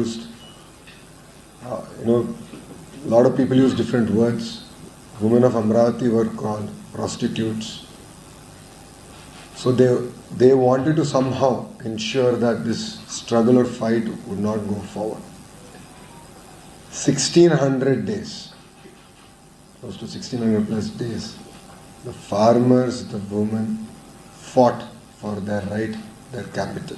used, a lot of people use different words. Women of Amaravati were called prostitutes. So they wanted to somehow ensure that this struggle or fight would not go forward. 1600 days, close to 1600 plus days, the farmers, the women fought for their right, their capital.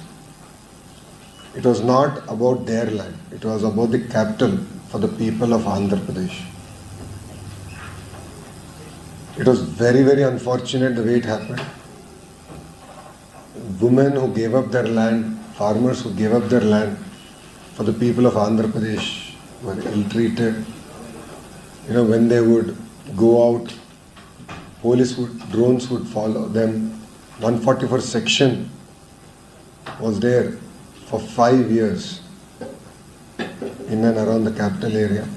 It was not about their land, it was about the capital for the people of Andhra Pradesh. It was very, very unfortunate the way it happened. Women who gave up their land, farmers who gave up their land for the people of Andhra Pradesh were ill-treated. When they would go out, drones would follow them. 144 section was there for 5 years in and around the capital area.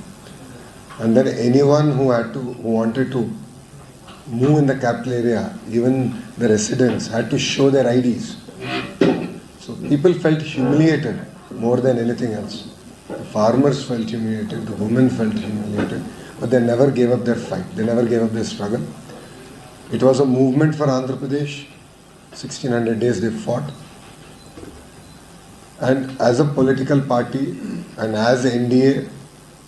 And then anyone who wanted to move in the capital area, even the residents had to show their IDs. So people felt humiliated more than anything else. The farmers felt humiliated, the women felt humiliated, but they never gave up their fight, they never gave up their struggle. It was a movement for Andhra Pradesh. 1600 days they fought. And as a political party and as NDA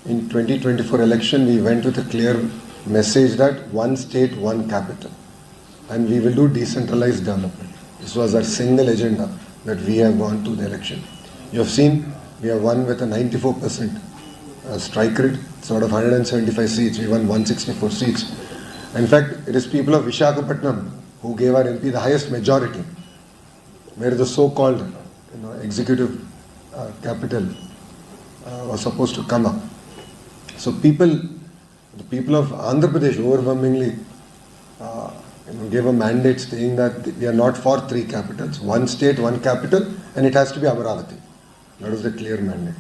in 2024 election, we went with a clear message that one state, one capital. And we will do decentralized development. This was our single agenda that we have gone to the election. You have seen we have won with a 94% strike rate. It's out of 175 seats. We won 164 seats. In fact, it is people of Visakhapatnam who gave our MP the highest majority, where the so-called executive capital was supposed to come up. So the people of Andhra Pradesh overwhelmingly gave a mandate saying that we are not for three capitals, one state, one capital, and it has to be Amaravati. That was the clear mandate.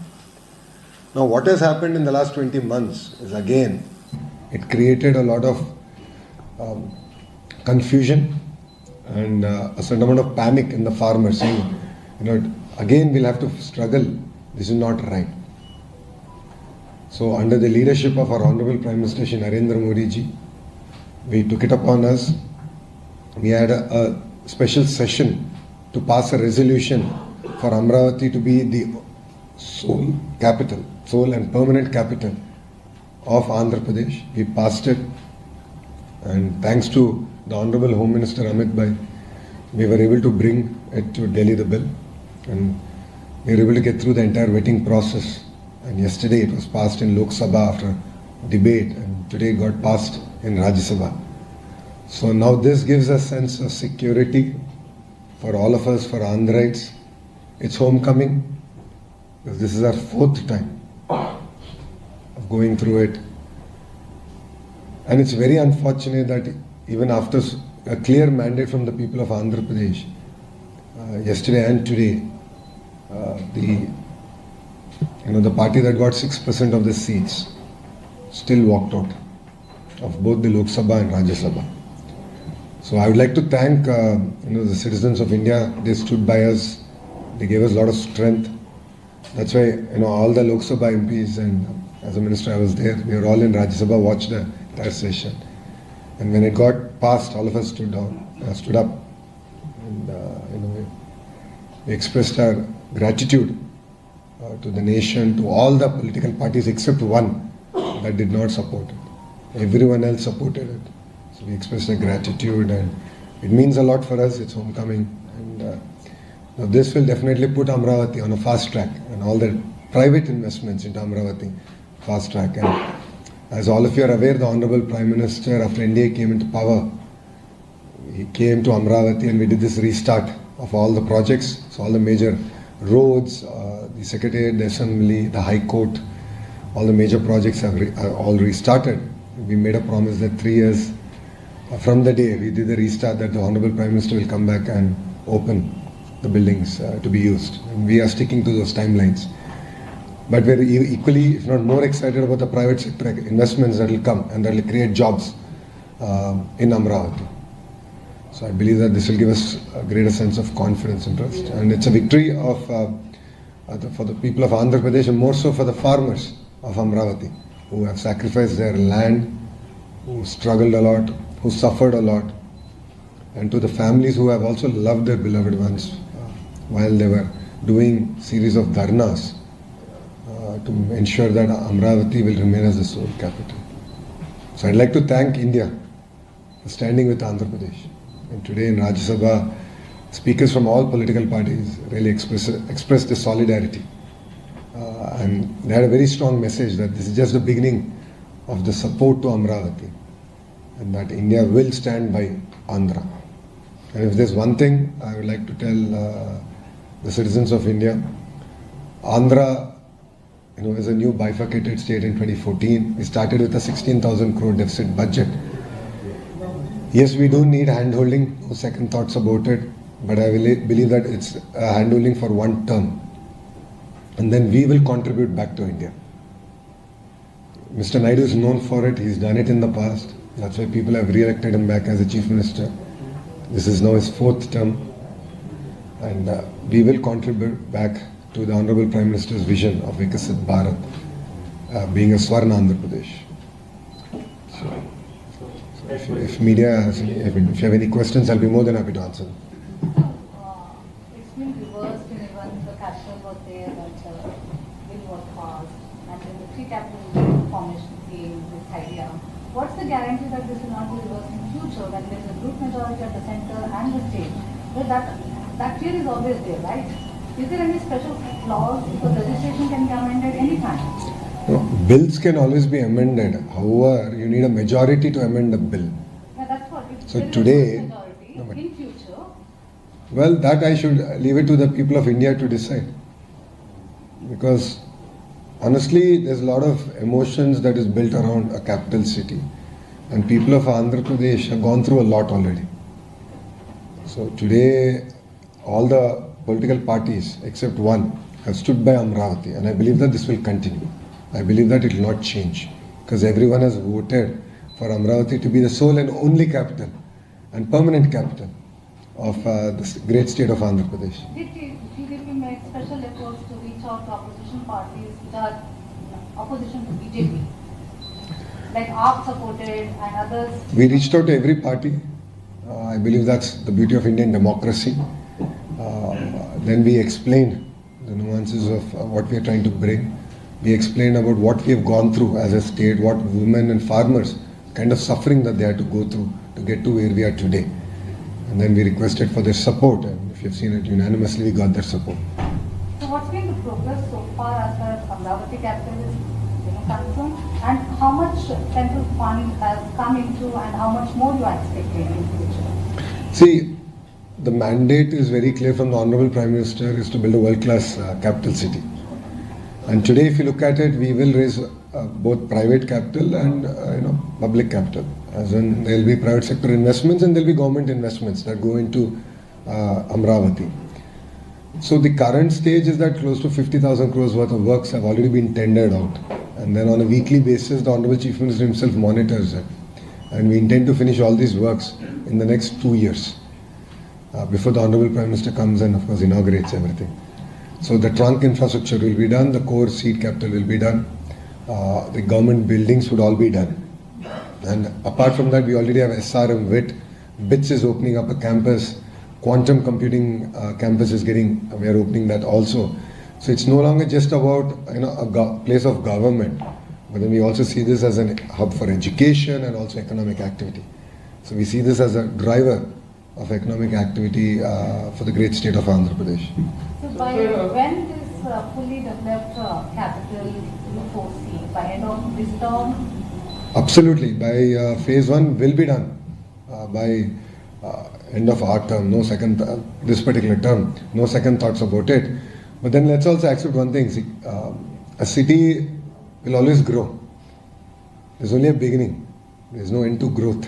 Now what has happened in the last 20 months is again, it created a lot of confusion and a certain amount of panic in the farmers saying, again we'll have to struggle, this is not right. So under the leadership of our Honorable Prime Minister Shri Narendra Modi ji, we took it upon us. We had a special session to pass a resolution for Amaravati to be the sole and permanent capital of Andhra Pradesh. We passed it, and thanks to the Honorable Home Minister Amit Bhai, we were able to bring it to Delhi, the bill, and we were able to get through the entire vetting process. And yesterday it was passed in Lok Sabha after debate, and today it got passed in Rajya Sabha. So now this gives a sense of security for all of us, for Andhrites. It's homecoming, because this is our 4th time of going through it. And it's very unfortunate that even after a clear mandate from the people of Andhra Pradesh, yesterday and today, the party that got 6% of the seats still walked out of both the Lok Sabha and Rajya Sabha. So I would like to thank the citizens of India. They stood by us. They gave us a lot of strength. That's why all the Lok Sabha MPs, and as a minister I was there. We were all in Rajya Sabha, watched the entire session. And when it got passed, all of us stood up, and we expressed our gratitude to the nation, to all the political parties except one that did not support it. Everyone else supported it. So we expressed our gratitude, and it means a lot for us. It's homecoming, and this will definitely put Amaravati on a fast track, and all the private investments into Amaravati fast track. And as all of you are aware, the Honorable Prime Minister, after India came into power, he came to Amaravati and we did this restart of all the projects. So all the major roads, the Secretariat, the Assembly, the High Court, all the major projects are all restarted. We made a promise that 3 years from the day we did the restart, that the Honorable Prime Minister will come back and open the buildings to be used. And we are sticking to those timelines. But we're equally, if not more, excited about the private sector investments that will come and that will create jobs in Amaravati. So I believe that this will give us a greater sense of confidence and trust. And it's a victory of for the people of Andhra Pradesh, and more so for the farmers of Amaravati, who have sacrificed their land, who struggled a lot, who suffered a lot, and to the families who have also loved their beloved ones while they were doing series of dharnas to ensure that Amaravati will remain as the sole capital. So I'd like to thank India for standing with Andhra Pradesh. And today in Rajya Sabha, speakers from all political parties really expressed this solidarity. And they had a very strong message that this is just the beginning of the support to Amaravati, and that India will stand by Andhra. And if there's one thing I would like to tell the citizens of India, Andhra is a new bifurcated state in 2014. We started with a 16,000 crore deficit budget. Yes, we do need hand-holding, no second thoughts about it, but I believe that it's a hand-holding for one term. And then we will contribute back to India. Mr. Naidu is known for it. He's done it in the past. That's why people have re-elected him back as a chief minister. This is now his fourth term. And we will contribute back to the Honorable Prime Minister's vision of Vikasit Bharat being a Swarna Andhra Pradesh. So if media has if you have any questions, I'll be more than happy to answer them. It's been reversed in even the capital was there that bill was passed, and then the three capital formation came, this idea. What's the guarantee that this will not be reversed in future when there is a group majority at the center and the state? Well, that fear is always there, right? Is there any special clause because legislation can be amended anytime? No, bills can always be amended. However, you need a majority to amend a bill. Yeah, that's what. So today, majority, in future. Well, that I should leave it to the people of India to decide. Because honestly, there's a lot of emotions that is built around a capital city. And people of Andhra Pradesh have gone through a lot already. So today, all the political parties, except one, have stood by Amaravati. And I believe that this will continue. I believe that it will not change. Because everyone has voted for Amaravati to be the sole and only capital and permanent capital of this great state of Andhra Pradesh. Did TDP make special efforts to reach out to opposition parties that are opposition to BJP? Like AAP supported and others? We reached out to every party. I believe that's the beauty of Indian democracy. Then we explained the nuances of what we are trying to bring. We explained about what we have gone through as a state, what women and farmers, kind of suffering that they had to go through to get to where we are today. And then we requested for their support, and if you've seen it, unanimously we got their support. So what's been the progress so far as far as Amaravati capital is concerned, and how much central funding has come into and how much more you are expecting in the future? See, the mandate is very clear from the Honorable Prime Minister is to build a world-class capital city. And today, if you look at it, we will raise both private capital and public capital. As in, there will be private sector investments and there will be government investments that go into Amaravati. So the current stage is that close to 50,000 crores worth of works have already been tendered out. And then on a weekly basis, the Honorable Chief Minister himself monitors it. And we intend to finish all these works in the next 2 years before the Honorable Prime Minister comes and, of course, inaugurates everything. So the trunk infrastructure will be done, the core seed capital will be done, the government buildings would all be done. And apart from that, we already have SRM WIT, BITS is opening up a campus, quantum computing campus is getting, we are opening that also. So it's no longer just about a place of government, but then we also see this as a hub for education and also economic activity. So we see this as a driver of economic activity for the great state of Andhra Pradesh. So by when this fully developed capital you foresee? By end of this term? Absolutely. By phase 1 will be done by end of our term. No second, this particular term, no second thoughts about it. But then let's also accept one thing. See, a city will always grow. There's only a beginning. There's no end to growth.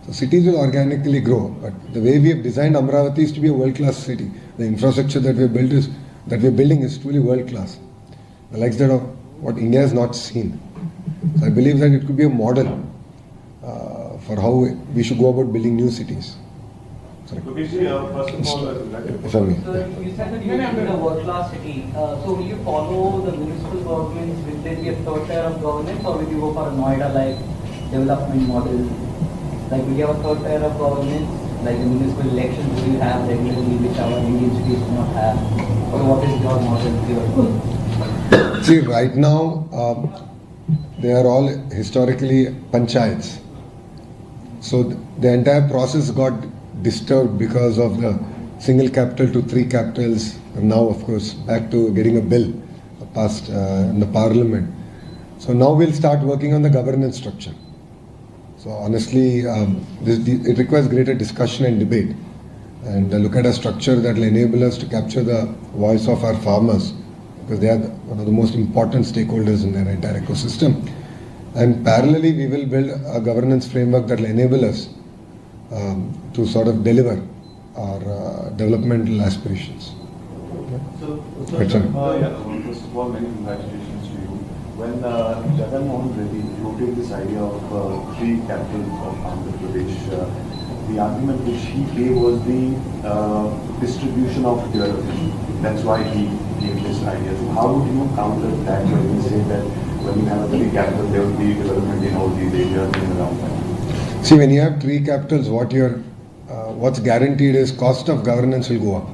So cities will organically grow, but the way we have designed Amaravati is to be a world-class city. The infrastructure that we are building is truly world-class. The likes that of what India has not seen. So I believe that it could be a model for how we should go about building new cities. Sorry. Lokesh, first of all, Sorry. So you said that you live in a world-class city. So will you follow the municipal governments? Will there be a third tier of governance, or will you go for a Noida-like development model? Like, will you have a third tier of governance, like the municipal elections will you have regularly, which our Indian cities do not have? Or what is your model here? See, right now, they are all historically panchayats. So the entire process got disturbed because of the single capital to 3 capitals, and now of course back to getting a bill passed in the parliament. So now we'll start working on the governance structure. So honestly, it requires greater discussion and debate, and look at a structure that will enable us to capture the voice of our farmers, because they are one of the most important stakeholders in their entire ecosystem. And parallelly, we will build a governance framework that will enable us to sort of deliver our developmental aspirations. So, Right, sir. first of all, many congratulations to you. When Jagan Mohan Reddy floated this idea of 3 capitals of Andhra Pradesh, the argument which he gave was the distribution of development. That's why he gave this idea. So how would you counter that when you say that when you have a 3 capital, there will be development in all these areas in around that? See, when you have 3 capitals, what's guaranteed is cost of governance will go up,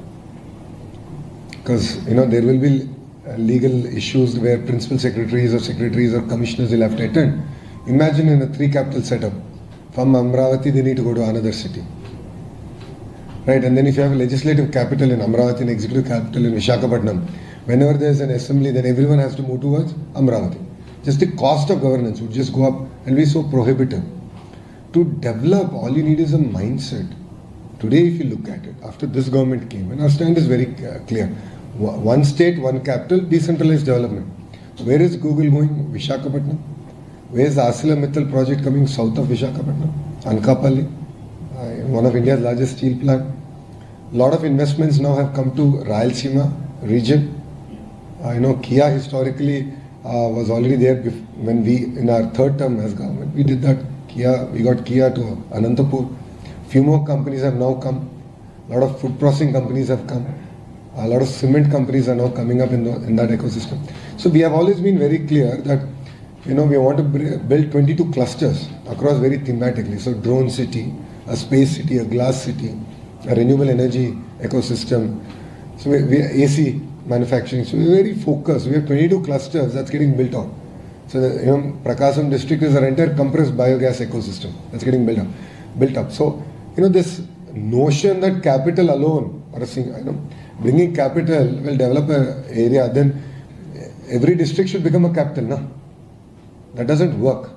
because there will be legal issues where principal secretaries or commissioners will have to attend. Imagine in a 3 capital setup, from Amaravati they need to go to another city, right? And then if you have a legislative capital in Amaravati and executive capital in Visakhapatnam, whenever there is an assembly, then everyone has to move towards Amaravati. Just the cost of governance would just go up and be so prohibitive. To develop, all you need is a mindset. Today, if you look at it, after this government came, and our stand is very clear: one state, one capital, decentralized development. Where is Google going? Visakhapatnam. Where is the ArcelorMittal project coming south of Visakhapatnam? Anakapalli, one of India's largest steel plant. A lot of investments now have come to Rayalaseema region. Kia historically was already there when we, in our 3rd term as government, we did that. We got Kia to Anantapur. Few more companies have now come. A lot of food processing companies have come. A lot of cement companies are now coming up in that ecosystem. So we have always been very clear that we want to build 22 clusters across very thematically. So drone city, a space city, a glass city, a renewable energy ecosystem. So we AC manufacturing. So we're very focused. We have 22 clusters that's getting built out. So Prakasam district is our entire compressed biogas ecosystem that's getting built up. So this notion that capital alone, or bringing capital will develop an area, then every district should become a capital. No, that doesn't work.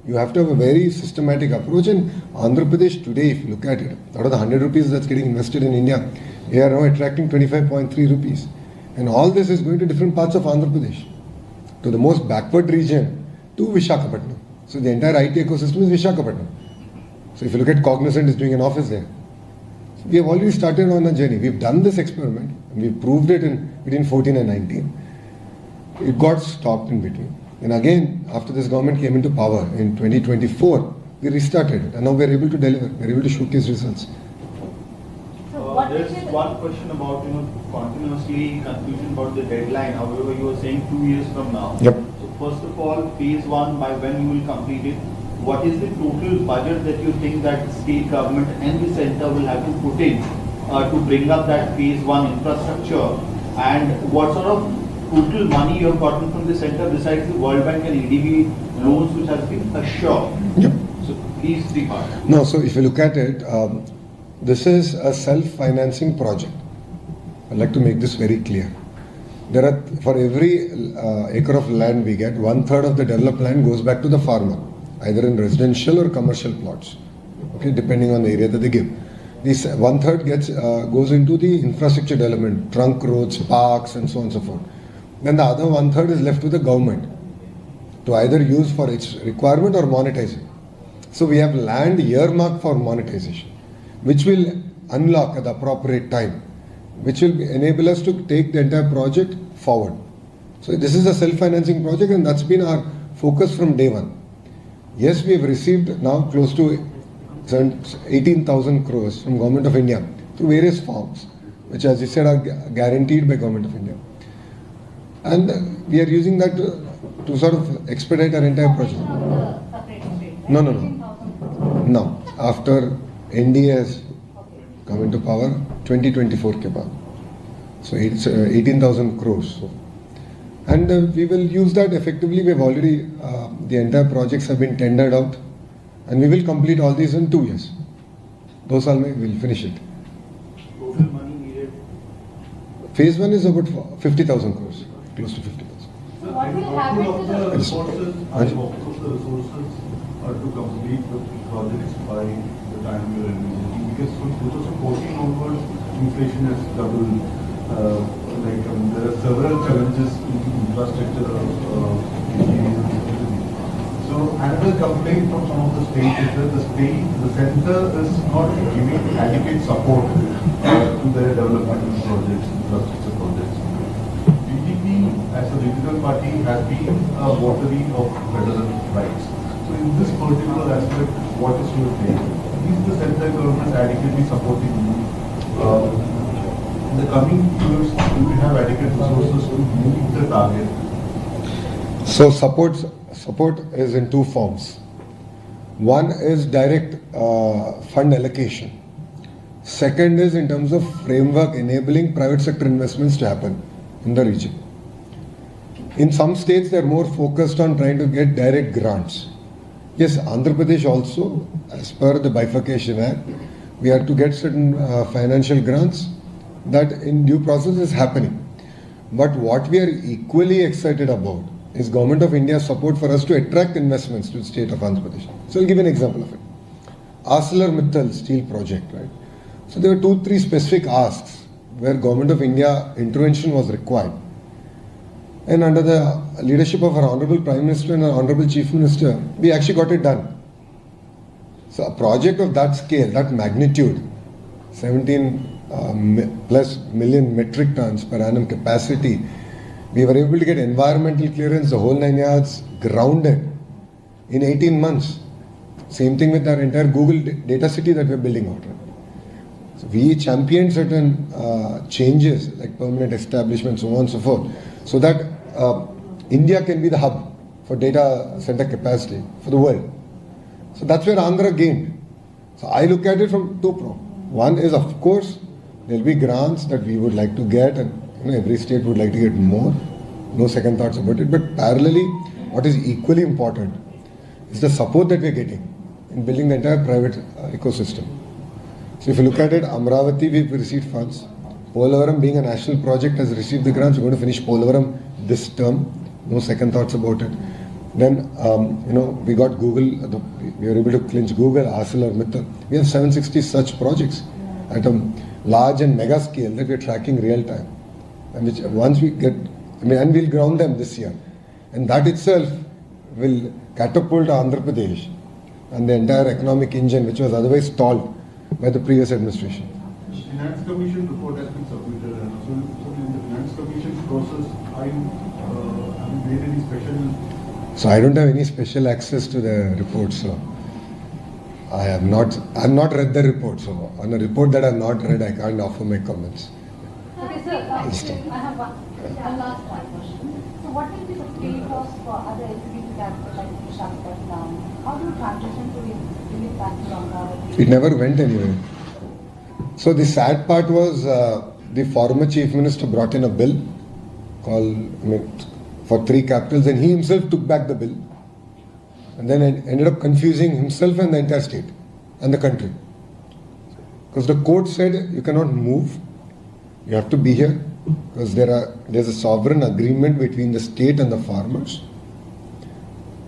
You have to have a very systematic approach. And Andhra Pradesh today, if you look at it, out of the 100 rupees that's getting invested in India, we are now attracting 25.3 rupees. And all this is going to different parts of Andhra Pradesh, to the most backward region, to Visakhapatnam. So the entire IT ecosystem is Visakhapatnam. So if you look at Cognizant is doing an office there. So we have already started on a journey. We've done this experiment and we've proved it in between 14 and 19. It got stopped in between. And again, after this government came into power in 2024, we restarted it, and now we're able to deliver. We're able to showcase results. There's one question about continuously confusion about the deadline. However, you were saying 2 years from now. Yep. So first of all, phase 1, by when you will complete it? What is the total budget that you think that state government and the center will have to put in to bring up that phase 1 infrastructure? And what sort of total money you have gotten from the center besides the World Bank and EDB loans which has been assured? Yep. So please the part. No, so if you look at it, this is a self-financing project. I'd like to make this very clear. There are, for every acre of land we get, 1/3 of the developed land goes back to the farmer, either in residential or commercial plots, okay, depending on the area that they give. This 1/3 goes into the infrastructure development, trunk roads, parks, and so on and so forth. Then the other 1/3 is left with the government to either use for its requirement or monetize it. So we have land earmarked for monetization, which will unlock at the appropriate time, which will enable us to take the entire project forward. So this is a self-financing project, and that's been our focus from day one. Yes, we have received now close to 18,000 crores from Government of India through various forms, which, as you said, are guaranteed by Government of India. And we are using that to sort of expedite our entire project. No. Now, after NDA has come into power, 2024 ke baad. So it's 18,000 crores. So. And we will use that effectively. We have already, the entire projects have been tendered out, and we will complete all these in 2 years. 2 saal mein we'll finish it. Total money needed. Phase 1 is about 50,000 crores, close to 50,000. So what will happen to the resources are to complete the projects by the time you are envisaging? Because from 2014 onwards, inflation has doubled. There are several challenges in infrastructure. So another complaint from some of the states is that the center is not giving adequate support to their development projects, infrastructure projects. BJP as a regional party has been a votary of federal rights. So in this particular aspect, what is your take? Is the central government adequately supporting you? In the coming years, do we have adequate resources to meet the target? So support is in two forms. One is direct fund allocation. Second is in terms of framework enabling private sector investments to happen in the region. In some states, they are more focused on trying to get direct grants. Yes, Andhra Pradesh also, as per the Bifurcation Act, we have to get certain financial grants. That in due process is happening. But what we are equally excited about is Government of India's support for us to attract investments to the state of Andhra Pradesh. So I'll give an example of it. ArcelorMittal steel project, right? So there were 2-3 specific asks where Government of India intervention was required. And under the leadership of our Honorable Prime Minister and our Honorable Chief Minister, we actually got it done. So a project of that scale, that magnitude, 17 plus million metric tons per annum capacity, we were able to get environmental clearance, the whole 9 yards, grounded in 18 months. Same thing with our entire Google data city that we're building out. Right? So we championed certain changes like permanent establishment, so on and so forth, so that India can be the hub for data center capacity for the world. So that's where Andhra gained. So I look at it from two prongs. One is, of course, there will be grants that we would like to get, and every state would like to get more. No second thoughts about it. But parallelly, what is equally important is the support that we are getting in building the entire private ecosystem. So if you look at it, Amaravati, we've received funds. Polavaram, being a national project, has received the grants. We're going to finish Polavaram this term. No second thoughts about it. Then, we got Google. We were able to clinch Google, ArcelorMittal. We have 760 such projects at a large and mega scale that we're tracking real time. And which once we get, and we'll ground them this year. And that itself will catapult Andhra Pradesh and the entire economic engine, which was otherwise stalled by the previous administration. The Finance Commission report has been submitted, and so in the Finance Commission process, have you made any special? So I don't have any special access to the report, so I have not read the report. So on a report that I have not read, I can't offer my comments. Okay, sir, I have one last question. So what will be the fate of other executive capital like Rakatam? How do you transition to bring it back to Amaravati? It never went anywhere. So the sad part was the former Chief Minister brought in a bill for 3 capitals, and he himself took back the bill. And then it ended up confusing himself and the entire state and the country. Because the court said you cannot move, you have to be here, because there's a sovereign agreement between the state and the farmers.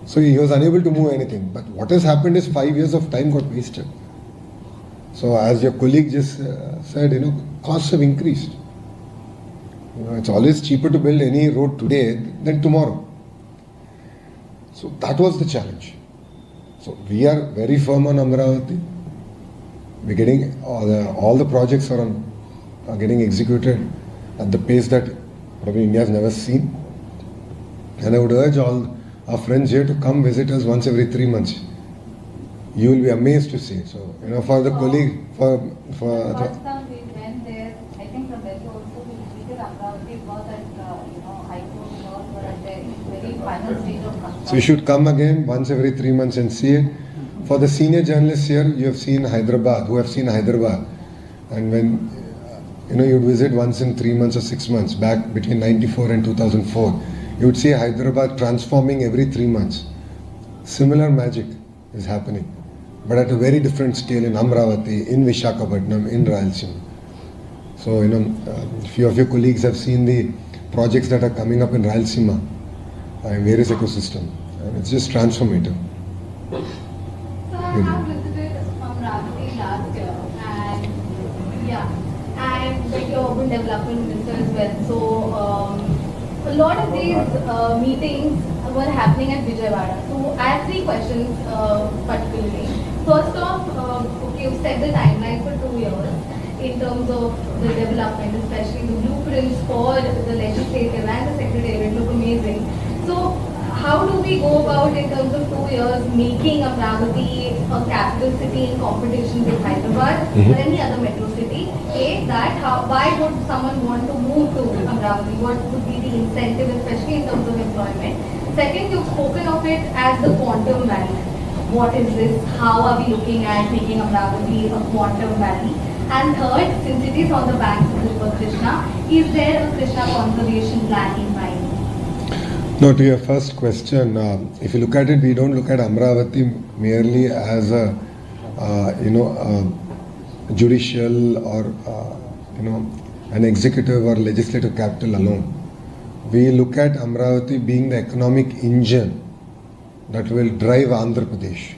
So he was unable to move anything. But what has happened is 5 years of time got wasted. So as your colleague just said, costs have increased. It's always cheaper to build any road today than tomorrow. So that was the challenge. So we are very firm on Amaravati. We're getting all the projects are getting executed at the pace that probably India has never seen. And I would urge all our friends here to come visit us once every 3 months. you will be amazed to see. So, for the colleague, for First time we went there, I think from Delhi also we visited Amaravati. It was at, High Court and all were at the very final stage of construction. So you should come again once every 3 months and see it. For the senior journalists here, you have seen Hyderabad, who have seen Hyderabad. And when, you'd visit once in 3 months or 6 months, back between 94 and 2004, you would see Hyderabad transforming every 3 months. Similar magic is happening, but at a very different scale in Amaravati, in Visakhapatnam, in Rayalaseema. So, few of your colleagues have seen the projects that are coming up in Rayalaseema, in various ecosystem, and it's just transformative. So I have visited Amaravati last year, and and like your urban development minister as well. So a lot of these meetings were happening at Vijayawada. So I have 3 questions particularly. First off, okay, you've set the timeline for 2 years in terms of the development, especially the blueprints for the legislative and the secretariat look amazing. So how do we go about in terms of 2 years making Amaravati a capital city in competition with Hyderabad or any other metro city? Why would someone want to move to Amaravati? What would be the incentive, especially in terms of employment? Second, you've spoken of it as the quantum valley. What is this? How are we looking at making Amaravati a quantum valley? And third, since it is on the banks of the river Krishna, is there a Krishna conservation plan in mind? No, to your first question, if you look at it, we don't look at Amaravati merely as a judicial or an executive or legislative capital alone. We look at Amaravati being the economic engine that will drive Andhra Pradesh.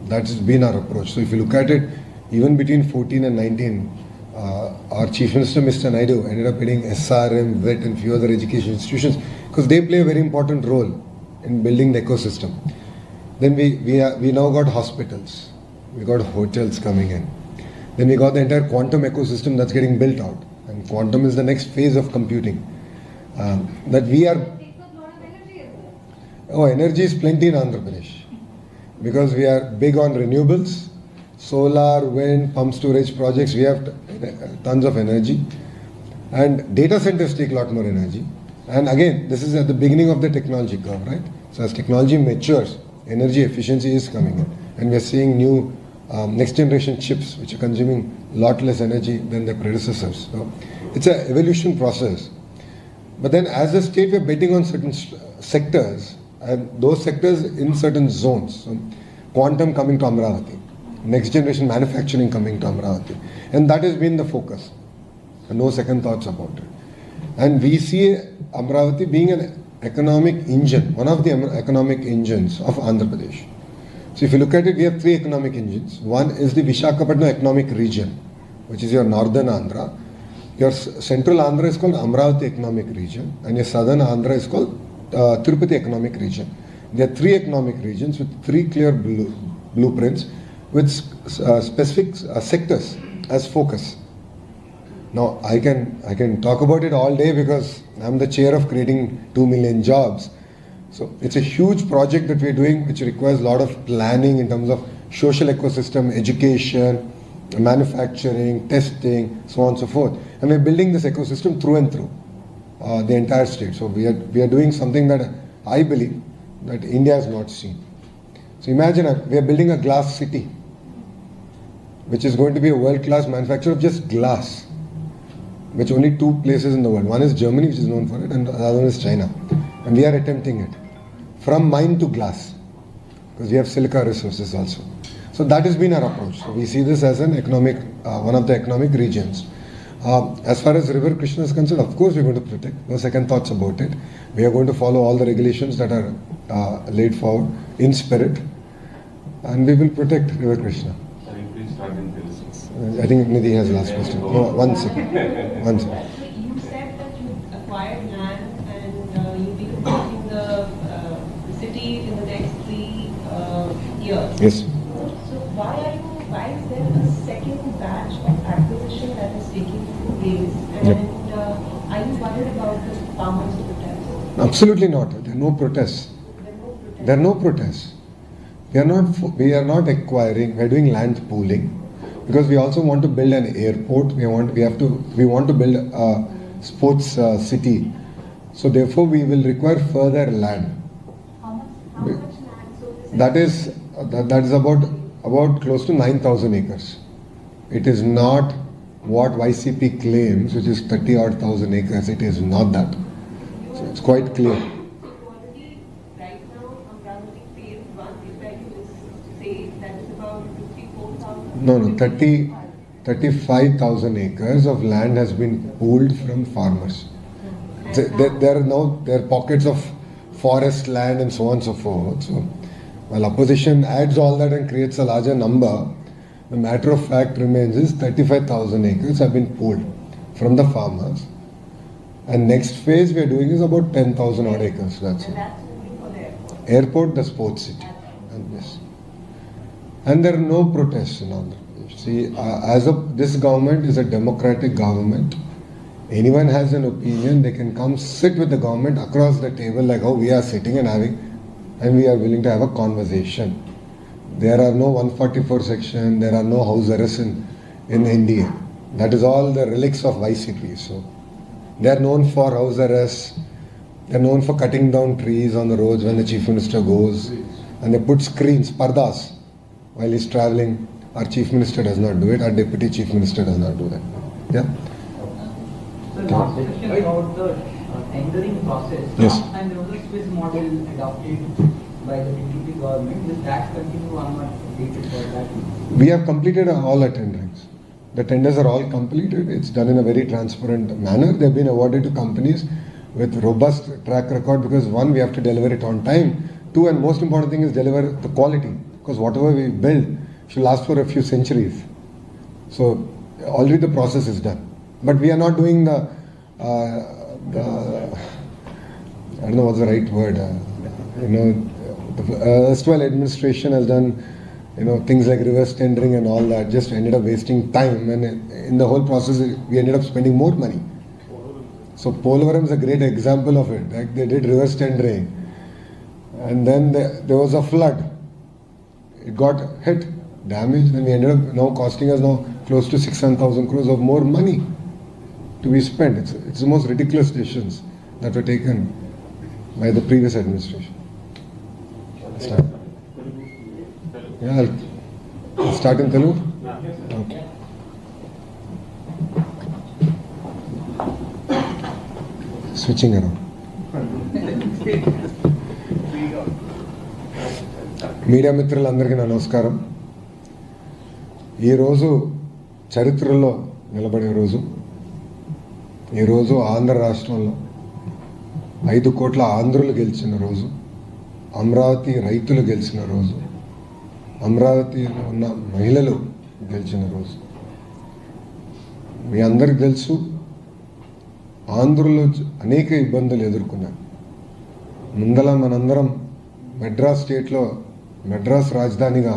That's been our approach. So if you look at it, even between 14 and 19, our Chief Minister, Mr. Naidu, ended up getting SRM, VET and few other education institutions because they play a very important role in building the ecosystem. Then we now got hospitals, we got hotels coming in. Then we got the entire quantum ecosystem that's getting built out. And quantum is the next phase of computing. That we are... It takes up a lot of energy as well. Energy is plenty in Andhra Pradesh. Because we are big on renewables, solar, wind, pump storage projects, we have tons of energy. And data centers take a lot more energy. And again, this is at the beginning of the technology curve, right? So as technology matures, energy efficiency is coming in. And we are seeing new next generation chips which are consuming a lot less energy than their predecessors. So it's an evolution process. But then as a state, we are betting on certain sectors, and those sectors in certain zones. So quantum coming to Amaravati, next generation manufacturing coming to Amaravati. And that has been the focus. And no second thoughts about it. And we see Amaravati being an economic engine, one of the economic engines of Andhra Pradesh. So if you look at it, we have 3 economic engines. One is the Visakhapatnam economic region, which is your northern Andhra. Your central Andhra is called Amaravati economic region, and your southern Andhra is called Tirupati economic region. There are 3 economic regions with 3 clear blueprints with specific sectors as focus. Now I can talk about it all day because I'm the chair of creating 2 million jobs. So it's a huge project that we're doing which requires a lot of planning in terms of social ecosystem, education, manufacturing, testing, so on and so forth. And we're building this ecosystem through and through the entire state. So we are doing something that I believe that India has not seen. So imagine we are building a glass city, which is going to be a world-class manufacturer of just glass, which only 2 places in the world. One is Germany, which is known for it, and the other one is China. And we are attempting it. From mine to glass, because we have silica resources also. So that has been our approach. So we see this as an economic, one of the economic regions. As far as River Krishna is concerned, of course we're going to protect. No second thoughts about it. We are going to follow all the regulations that are laid forward in spirit, and we will protect River Krishna. I think Nidhi has the last question. No, one second. You said that you acquired land and you'll be completing the city in the next 3 years. Yes. So why is there a second batch of acquisition that is taking place? And are you worried about the farmers' protests? Absolutely not. There are no protests. There are no protests. We are not acquiring. We are doing land pooling because we also want to build an airport. We want to build a sports city. So therefore, we will require further land. How much land? So this That is about close to 9,000 acres. It is not what YCP claims, which is 30 odd thousand acres. It is not that. So it's quite clear. So already, right now, Amaravati phase 1, if I can say, that is about 54,000? No, 35,000 acres of land has been pooled from farmers. There are pockets of forest land and so on and so forth. So while opposition adds all that and creates a larger number, the matter of fact remains is 35,000 acres have been pooled from the farmers. And next phase we are doing is about 10,000 odd acres. That's it. that's only for the airport. Airport, the sports city. And yes. And there are no protests in Andhra Pradesh. See, this government is a democratic government. Anyone has an opinion, they can come sit with the government across the table like how we are sitting and we are willing to have a conversation. There are no 144 section, there are no house arrests in India. That is all the relics of YCP. So they are known for house arrests, they are known for cutting down trees on the roads when the chief minister goes, and they put screens, pardas, while he's traveling. Our chief minister does not do it, our deputy chief minister does not do that. Yeah. So last question about the tendering process. Yes. Last time there was a Swiss model adopted by the DTP government. Will that continue on what dated for that? We have completed all our tenderings. The tenders are all completed. It's done in a very transparent manner. They've been awarded to companies with robust track record because one, we have to deliver it on time. Two, and most important thing is deliver the quality because whatever we build should last for a few centuries. So already the process is done. But we are not doing the I don't know what's the right word. The erstwhile administration has done, things like reverse tendering and all that. Just ended up wasting time, and in the whole process, we ended up spending more money. So Polavaram is a great example of it. Like they did reverse tendering, and then there was a flood. It got hit, damaged, and we ended up now costing us now close to 6,000 crores of more money to be spent. It's the most ridiculous decisions that were taken by the previous administration. Start. Yeah, I'll start in Telugu. Okay. Switching around. Media మిత్రులందరికీ నా నమస్కారం. ఈరోజు చరిత్రలో నిలబడే రోజు. ఈరోజు ఆంధ్ర రాష్ట్రంలో 5 కోట్ల ఆంధ్రులు గెలిచిన రోజు, అమరావతి రైతులు గెలిచిన రోజు, అమరావతిలో ఉన్న మహిళలు గెలిచిన రోజు. మీ అందరికి తెలుసు ఆంధ్రులు అనేక ఇబ్బందులు ఎదుర్కొన్నారు. ముందల మనందరం మెడ్రాస్ రాజధానిగా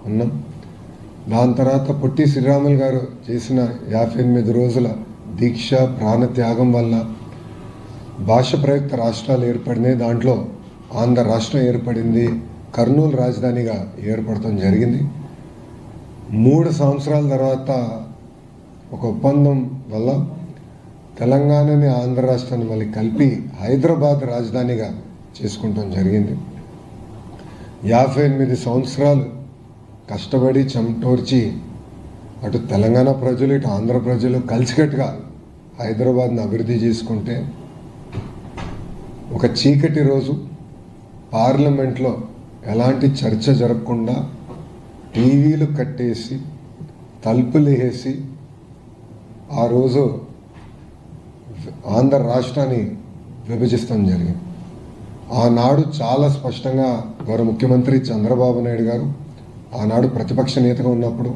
ఉన్నాం. దాని తర్వాత పొట్టి శ్రీరాములు గారు చేసిన 58 రోజుల దీక్ష ప్రాణత్యాగం వల్ల భాష ప్రయుక్త రాష్ట్రాలు ఏర్పడినాయి. దాంట్లో ఆంధ్ర రాష్ట్రం ఏర్పడింది. కర్నూలు రాజధానిగా ఏర్పడటం జరిగింది. 3 సంవత్సరాల తర్వాత ఒక ఒప్పందం వల్ల తెలంగాణని ఆంధ్ర రాష్ట్రాన్ని మళ్ళీ కలిపి హైదరాబాద్ రాజధానిగా చేసుకుంటాం జరిగింది. 58 సంవత్సరాలు కష్టపడి చెమటోర్చి అటు తెలంగాణ ప్రజలు ఇటు ఆంధ్ర ప్రజలు కలిసికట్టుగా హైదరాబాద్ని అభివృద్ధి చేసుకుంటే ఒక చీకటి రోజు పార్లమెంట్లో ఎలాంటి చర్చ జరగకుండా టీవీలు కట్టేసి తలుపులు వేసి ఆ రోజు ఆంధ్ర రాష్ట్రాన్ని విభజిస్తాం జరిగింది. ఆనాడు చాలా స్పష్టంగా గౌరవ ముఖ్యమంత్రి చంద్రబాబు నాయుడు గారు ఆనాడు ప్రతిపక్ష నేతగా ఉన్నప్పుడు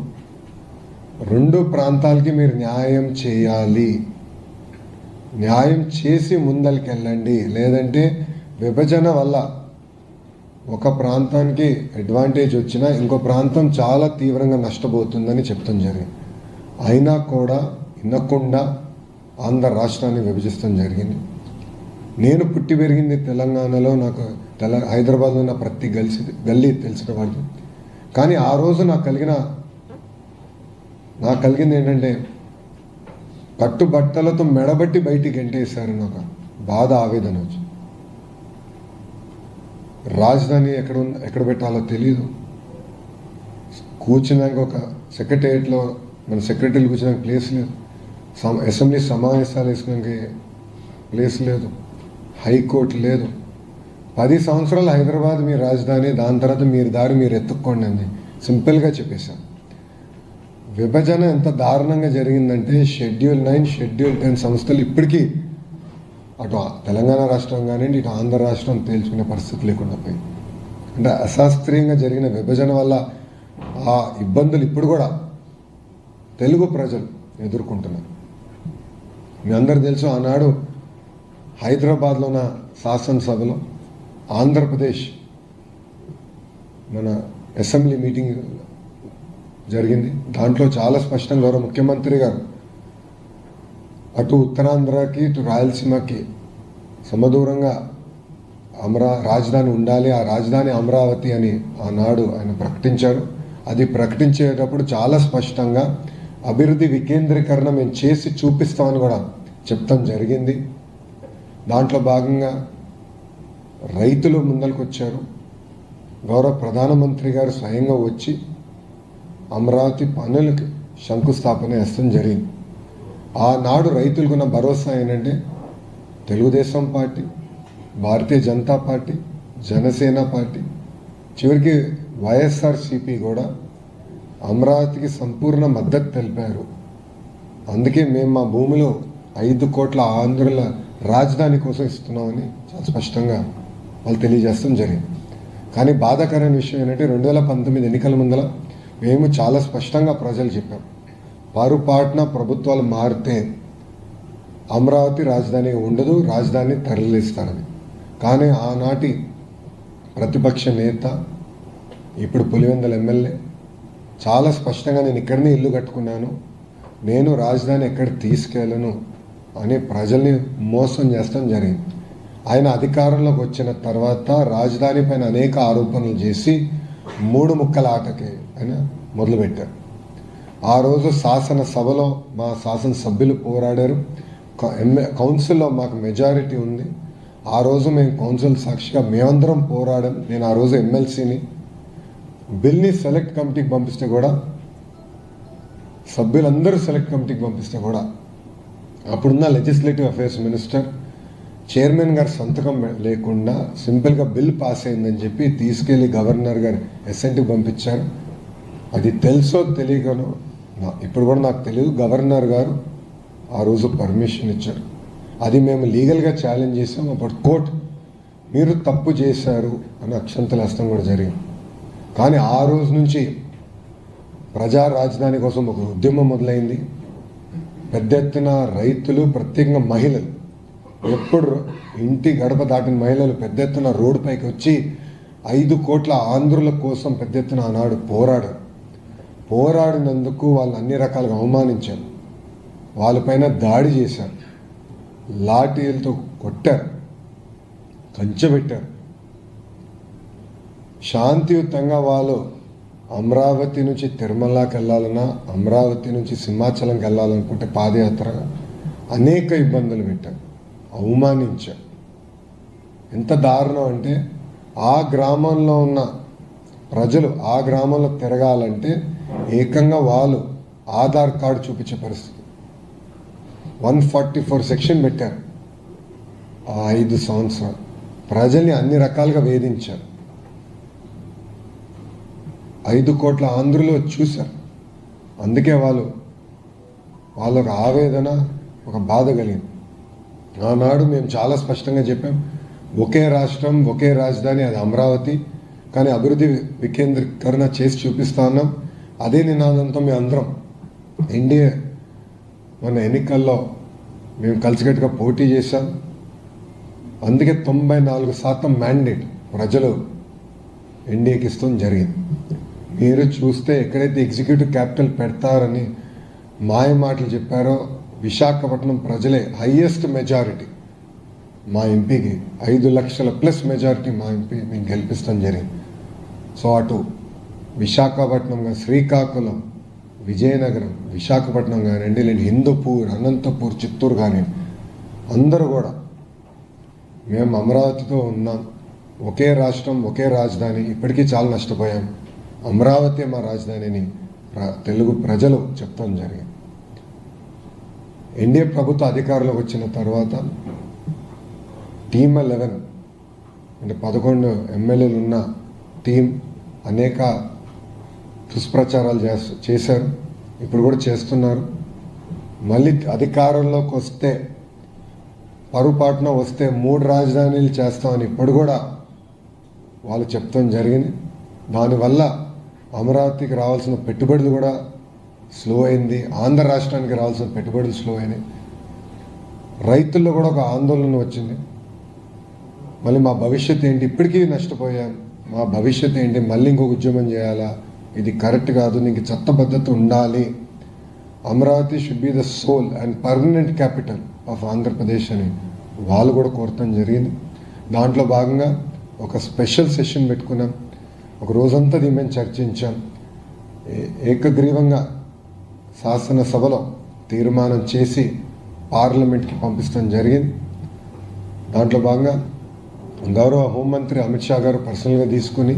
2 ప్రాంతాలకి మీరు న్యాయం చేయాలి, న్యాయం చేసి ముందరికి వెళ్ళండి, లేదంటే విభజన వల్ల ఒక ప్రాంతానికి అడ్వాంటేజ్ వచ్చినా ఇంకో ప్రాంతం చాలా తీవ్రంగా నష్టపోతుందని చెప్తాం జరిగింది. అయినా కూడా వినకుండా ఆంధ్ర రాష్ట్రాన్ని విభజిస్తాం జరిగింది. నేను పుట్టి పెరిగింది తెలంగాణలో, నాకు హైదరాబాద్లో ఉన్న ప్రతి గల్లీ తెలిసిన వాళ్ళు. కానీ ఆ రోజు నాకు కలిగింది ఏంటంటే కట్టుబట్టలతో మెడబట్టి బయటికి గెంటేశారు. నాకు బాధ, ఆవేదన వచ్చి రాజధాని ఎక్కడ పెట్టాలో తెలియదు. కూర్చున్నాక ఒక సెక్రటేరియట్లో మన సెక్రటరీలు కూర్చున్నాక ప్లేస్ లేదు, అసెంబ్లీ సమావేశాలు వేసుకోవడానికి ప్లేస్ లేదు, హైకోర్టు లేదు. 10 సంవత్సరాలు హైదరాబాద్ మీ రాజధాని, దాని తర్వాత మీరు దారి మీరు ఎత్తుక్కోండి అని సింపుల్గా చెప్పేశాను. విభజన ఎంత దారుణంగా జరిగిందంటే షెడ్యూల్ 9, షెడ్యూల్ 10 సంస్థలు ఇప్పటికీ అటు తెలంగాణ రాష్ట్రం కానివ్వండి, ఇటు ఆంధ్ర రాష్ట్రం తేల్చుకునే పరిస్థితి లేకుండా పోయింది. అంటే అశాస్త్రీయంగా జరిగిన విభజన వల్ల ఆ ఇబ్బందులు ఇప్పుడు కూడా తెలుగు ప్రజలు ఎదుర్కొంటున్నారు. మీ అందరు తెలుసు, ఆనాడు హైదరాబాద్లో ఉన్న శాసనసభలో ఆంధ్రప్రదేశ్ మన అసెంబ్లీ మీటింగ్ జరిగింది. దాంట్లో చాలా స్పష్టంగా గౌరవ ముఖ్యమంత్రి గారు అటు ఉత్తరాంధ్రకి ఇటు రాయలసీమకి సమదూరంగా రాజధాని ఉండాలి, ఆ రాజధాని అమరావతి అని ఆనాడు ఆయన ప్రకటించారు. అది ప్రకటించేటప్పుడు చాలా స్పష్టంగా అభివృద్ధి వికేంద్రీకరణ మేము చేసి చూపిస్తామని కూడా చెప్తాం జరిగింది. దాంట్లో భాగంగా రైతులు ముందరికి వచ్చారు. గౌరవ ప్రధానమంత్రి గారు స్వయంగా వచ్చి అమరావతి పనులకు శంకుస్థాపన చేస్తాం జరిగింది. ఆనాడు రైతులకున్న భరోసా ఏంటంటే Telugu Desam party, Bharatiya Janata party, Janasena party, చివరికి వైఎస్ఆర్సీపీ కూడా అమరావతికి సంపూర్ణ మద్దతు తెలిపారు. అందుకే మేము మా భూమిలో 5 కోట్ల ఆంధ్రుల రాజధాని కోసం ఇస్తున్నామని చాలా స్పష్టంగా వాళ్ళు తెలియజేస్తాం జరిగింది. కానీ బాధాకరమైన విషయం ఏంటంటే 2019 ఎన్నికల ముందర మేము చాలా స్పష్టంగా ప్రజలు చెప్పాం, పొరపాటున ప్రభుత్వాలు మారితే అమరావతి రాజధాని ఉండదు, రాజధాని తరలిస్తారని. కానీ ఆనాటి ప్రతిపక్ష నేత, ఇప్పుడు పులివెందుల ఎమ్మెల్యే చాలా స్పష్టంగా నేను ఇక్కడనే ఇల్లు కట్టుకున్నాను, నేను రాజధాని ఎక్కడ తీసుకెళ్ళను అని ప్రజల్ని మోసం చేస్తాం జరిగింది. ఆయన అధికారంలోకి వచ్చిన తర్వాత రాజధాని పైన అనేక ఆరోపణలు చేసి 3 ముక్కల ఆటకి ఆయన మొదలుపెట్టారు. ఆ రోజు శాసనసభలో మా శాసనసభ్యులు పోరాడారు, కౌన్సిల్లో మాకు మెజారిటీ ఉంది. ఆ రోజు మేము కౌన్సిల్ సాక్షిగా మేమందరం పోరాడాం. నేను ఆ రోజు ఎమ్మెల్సీని, బిల్ని సెలెక్ట్ కమిటీకి పంపిస్తే కూడా, సభ్యులందరూ సెలెక్ట్ కమిటీకి పంపిస్తే కూడా అప్పుడున్న లెజిస్లేటివ్ అఫైర్స్ మినిస్టర్ చైర్మన్ గారు సంతకం లేకుండా సింపుల్గా బిల్ పాస్ అయిందని చెప్పి తీసుకెళ్ళి గవర్నర్ గారు ఎస్ఎన్టీకి పంపించారు. అది తెలుసో తెలియకనో ఇప్పుడు కూడా నాకు తెలియదు, గవర్నర్ గారు ఆ రోజు పర్మిషన్ ఇచ్చారు. అది మేము లీగల్గా ఛాలెంజ్ చేసాం. అప్పుడు కోర్టు మీరు తప్పు చేశారు అని అక్షంతలు హస్తం కూడా జరిగింది. కానీ ఆ రోజు నుంచి ప్రజా రాజధాని కోసం ఒక ఉద్యమం మొదలైంది. పెద్ద ఎత్తున రైతులు, ప్రత్యేకంగా మహిళలు, ఎప్పుడు ఇంటి గడప దాటిన మహిళలు పెద్ద ఎత్తున రోడ్డుపైకి వచ్చి 5 కోట్ల ఆంధ్రుల కోసం పెద్ద ఎత్తున ఆనాడు పోరాడినందుకు వాళ్ళు అన్ని రకాలుగా అవమానించారు, వాళ్ళపైన దాడి చేశారు, లాఠీలతో కొట్టారు, కంచెబెట్టారు. శాంతియుతంగా వాళ్ళు అమరావతి నుంచి తిరుమలకి వెళ్ళాలన్నా, అమరావతి నుంచి సింహాచలంకి వెళ్ళాలనుకుంటే పాదయాత్రగా అనేక ఇబ్బందులు పెట్టారు, అవమానించారు. ఎంత దారుణం అంటే ఆ గ్రామంలో ఉన్న ప్రజలు ఆ గ్రామంలో తిరగాలంటే ఏకంగా వాళ్ళు ఆధార్ కార్డు చూపించే పరిస్థితి. 144 సెక్షన్ పెట్టారు. ఆ 5 సంవత్సరాలు ప్రజల్ని అన్ని రకాలుగా వేధించారు. 5 కోట్ల ఆంధ్రులు చూశారు. అందుకే వాళ్ళకు ఆవేదన, ఒక బాధ కలిగింది. ఆనాడు మేము చాలా స్పష్టంగా చెప్పాం, ఒకే రాష్ట్రం, ఒకే రాజధాని, అది అమరావతి. కానీ అభివృద్ధి వికేంద్రీకరణ చేసి చూపిస్తా ఉన్నాం. అదే నినాదంతో మేము అందరం ఎన్డీఏ మన ఎన్నికల్లో మేము కలిసికట్టుగా పోటీ చేశాం. అందుకే 94% మ్యాండేట్ ప్రజలు ఎన్డీఏకి ఇస్తాం జరిగింది. మీరు చూస్తే ఎక్కడైతే ఎగ్జిక్యూటివ్ క్యాపిటల్ పెడతారని మాయ మాటలు చెప్పారో విశాఖపట్నం ప్రజలే హైయెస్ట్ మెజారిటీ మా ఎంపీకి 5 లక్షల ప్లస్ మెజారిటీ మా ఎంపీ మేము గెలిపిస్తాం జరిగింది. సో అటు విశాఖపట్నం కానీ, శ్రీకాకుళం, విజయనగరం, విశాఖపట్నం కానివ్వండి, లేదు హిందూపూర్, అనంతపూర్, చిత్తూరు కానివ్వండి, అందరూ కూడా మేము అమరావతితో ఉన్నాం. ఒకే రాష్ట్రం, ఒకే రాజధాని. ఇప్పటికీ చాలా నష్టపోయాం. అమరావతి మా రాజధానిని తెలుగు ప్రజలు చెప్తాం జరిగింది. ఎన్డీఏ ప్రభుత్వ అధికారంలోకి వచ్చిన తర్వాత టీమ్ 11 అంటే 11 ఎమ్మెల్యేలు ఉన్న టీం అనేక దుష్ప్రచారాలు చేశారు. ఇప్పుడు కూడా చేస్తున్నారు. మళ్ళీ అధికారంలోకి వస్తే, పొరపాటున వస్తే 3 రాజధానులు చేస్తామని ఇప్పుడు కూడా వాళ్ళు చెప్తాం జరిగింది. దానివల్ల అమరావతికి రావాల్సిన పెట్టుబడులు కూడా స్లో అయింది. ఆంధ్ర రాష్ట్రానికి రావాల్సిన పెట్టుబడులు స్లో అయినాయి. రైతుల్లో కూడా ఒక ఆందోళన వచ్చింది. మళ్ళీ మా భవిష్యత్తు ఏంటి, ఇప్పటికీ నష్టపోయాం, మా భవిష్యత్తు ఏంటి, మళ్ళీ ఇంకొక ఉద్యమం చేయాలా, ఇది కరెక్ట్ కాదు, నీకు చట్టబద్ధత ఉండాలి, Amaravati should be the soul and permanent capital of Andhra Pradesh అని వాళ్ళు కూడా కోరటం జరిగింది. దాంట్లో భాగంగా ఒక స్పెషల్ సెషన్ పెట్టుకున్నాం. ఒక రోజంతా దీని మేము చర్చించాం. ఏకగ్రీవంగా శాసనసభలో తీర్మానం చేసి పార్లమెంట్కి పంపిస్తాం జరిగింది. దాంట్లో భాగంగా గౌరవ హోంమంత్రి అమిత్ షా గారు పర్సనల్గా తీసుకుని,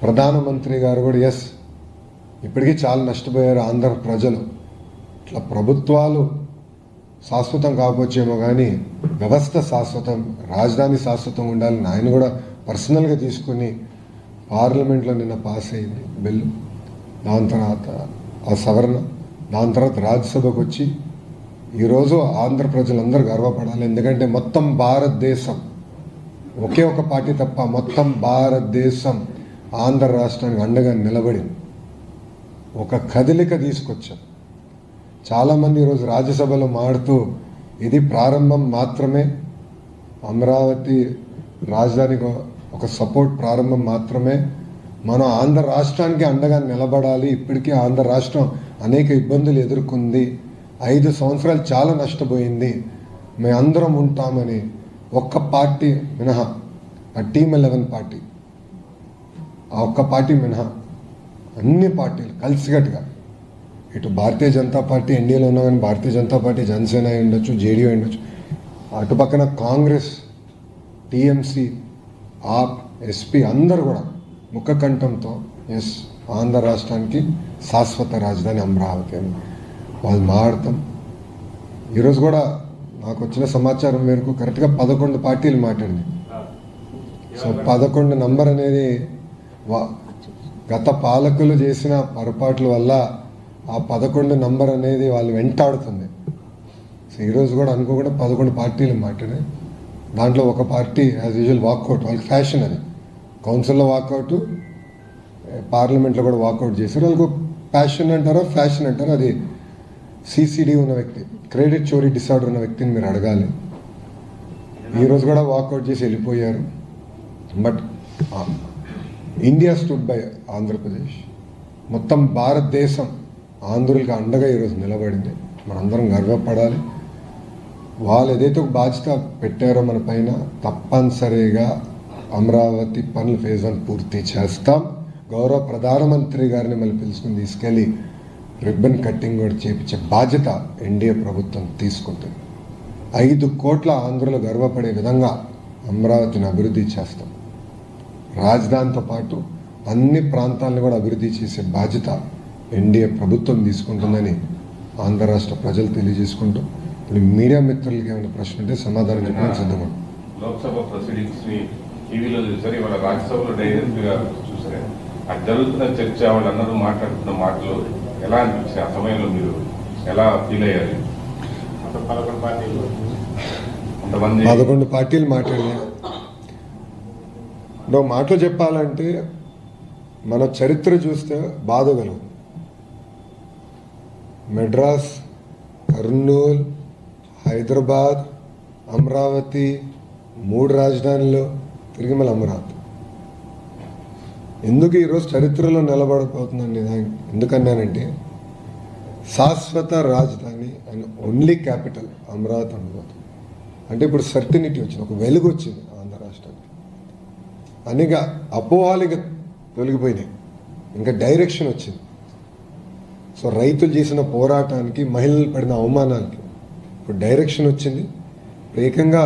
ప్రధానమంత్రి గారు కూడా ఇప్పటికీ చాలా నష్టపోయారు ఆంధ్ర ప్రజలు. ఇట్లా ప్రభుత్వాలు శాశ్వతం కాకపోవచ్చేమో కానీ వ్యవస్థ శాశ్వతం, రాజధాని శాశ్వతం ఉండాలని ఆయన కూడా పర్సనల్గా తీసుకుని పార్లమెంట్లో నిన్న పాస్ అయింది బిల్లు. దాని తర్వాత ఆ సవరణ, దాని తర్వాత రాజ్యసభకు వచ్చి ఈరోజు ఆంధ్ర ప్రజలందరూ గర్వపడాలి. ఎందుకంటే మొత్తం భారతదేశం, ఒకే ఒక పార్టీ తప్ప మొత్తం భారతదేశం ఆంధ్ర రాష్ట్రానికి అండగా నిలబడి ఒక కదలిక తీసుకొచ్చాం. చాలామంది ఈరోజు రాజ్యసభలో మాడుతూ ఇది ప్రారంభం మాత్రమే, అమరావతి రాజధానికి ఒక సపోర్ట్ ప్రారంభం మాత్రమే, మనం ఆంధ్ర రాష్ట్రానికి అండగా నిలబడాలి. ఇప్పటికీ ఆంధ్ర రాష్ట్రం అనేక ఇబ్బందులు ఎదుర్కొంది, 5 సంవత్సరాలు చాలా నష్టపోయింది, మేమందరం ఉంటామని ఒక్క పార్టీ మినహా, ఆ టీమ్ 11 పార్టీ, ఆ ఒక్క పార్టీ మినహా అన్ని పార్టీలు కలిసికట్టుగా, ఇటు భారతీయ జనతా పార్టీ ఎన్డీఏలో ఉన్నా కానీ భారతీయ జనతా పార్టీ, జనసేన అయి ఉండొచ్చు, జేడీయూ అయి ఉండొచ్చు, అటు పక్కన కాంగ్రెస్, టీఎంసీ, ఆప్, ఎస్పీ అందరూ కూడా ముఖకంఠంతో ఆంధ్ర రాష్ట్రానికి శాశ్వత రాజధాని అమరావతి అని వాళ్ళు మాట్లాడతాం. ఈరోజు కూడా నాకు వచ్చిన సమాచారం మేరకు కరెక్ట్గా 11 పార్టీలు మాట్లాడింది. సో 11 నంబర్ అనేది గత పాలకులు చేసిన పొరపాట్ల వల్ల ఆ 11 నంబర్ అనేది వాళ్ళు వెంటాడుతుంది. సో ఈరోజు కూడా అనుకోకుండా 11 పార్టీలు మాట్లాడాయి. దాంట్లో ఒక పార్టీ యాజ్ యూజువల్ వాకౌట్, వాళ్ళకి ఫ్యాషన్ అది, కౌన్సిల్లో వాకౌట్, పార్లమెంట్లో కూడా వాకౌట్ చేశారు. వాళ్ళకు ప్యాషన్ అంటారో ఫ్యాషన్ అంటారో, అది సిసిడి ఉన్న వ్యక్తి, క్రెడిట్ చోరీ డిసార్డర్ ఉన్న వ్యక్తిని మీరు అడగాలి. ఈరోజు కూడా వాకౌట్ చేసి వెళ్ళిపోయారు. But India stood by Andhra Pradesh, మొత్తం భారతదేశం ఆంధ్రులకి అండగా ఈరోజు నిలబడింది. మనందరం గర్వపడాలి. వాళ్ళు ఏదైతే ఒక బాధ్యత పెట్టారో మన పైన, తప్పనిసరిగా అమరావతి పనులు ఫేజ్ 1 పూర్తి చేస్తాం. గౌరవ ప్రధానమంత్రి గారిని మళ్ళీ పిలుచుకుని తీసుకెళ్ళి రిబ్బన్ కట్టింగ్ కూడా చేపించే బాధ్యత ఎన్డీఏ ప్రభుత్వం తీసుకుంటుంది. 5 కోట్ల ఆంధ్రులు గర్వపడే విధంగా అమరావతిని అభివృద్ధి చేస్తాం. రాజధానితో పాటు అన్ని ప్రాంతాలను కూడా అభివృద్ధి చేసే బాధ్యత ఎన్డీఏ ప్రభుత్వం తీసుకుంటుందని ఆంధ్ర రాష్ట్ర ప్రజలు తెలియజేసుకుంటూ, ఇప్పుడు మీడియా మిత్రులకి ఏమైనా ప్రశ్న ఉంటే సమాధానం చెప్పడానికి సిద్ధంగా. లోక్సభ ప్రొసీడింగ్స్ ని టీవీలో చూసారు, ఇవాళ రాజ్యసభలో డైరెక్ట్ గా చూసారు. అది జరుగుతున్న చర్చ, వాళ్ళందరూ మాట్లాడుతున్న మాటలు ఎలా అనిపించాయి? ఆ సమయంలో మీరు ఎలా ఫీల్ అయ్యారు? 11 పార్టీలు మాట్లాడినాయి. నువ్వు మాటలు చెప్పాలంటే మన చరిత్ర చూస్తే బాధగలవు. మెడ్రాస్, కర్నూలు, హైదరాబాద్, అమరావతి, 3 రాజధానులు, తిరిగి మళ్ళీ అమరావతి. ఎందుకు ఈరోజు చరిత్రలో నిలబడిపోతుందండి? ఎందుకన్నానంటే శాశ్వత రాజధాని అండ్ ఓన్లీ క్యాపిటల్ అమరావతి ఉండబోతుంది. అంటే ఇప్పుడు సర్టినిటీ వచ్చింది, ఒక వెలుగు వచ్చింది ఆంధ్ర రాష్ట్రానికి. అనేక అపోహాలు ఇక తొలగిపోయినాయి, ఇంకా డైరెక్షన్ వచ్చింది. సో రైతులు చేసిన పోరాటానికి, మహిళలు పడిన అవమానాలకి ఇప్పుడు డైరెక్షన్ వచ్చింది. ఇప్పుడు ఏకంగా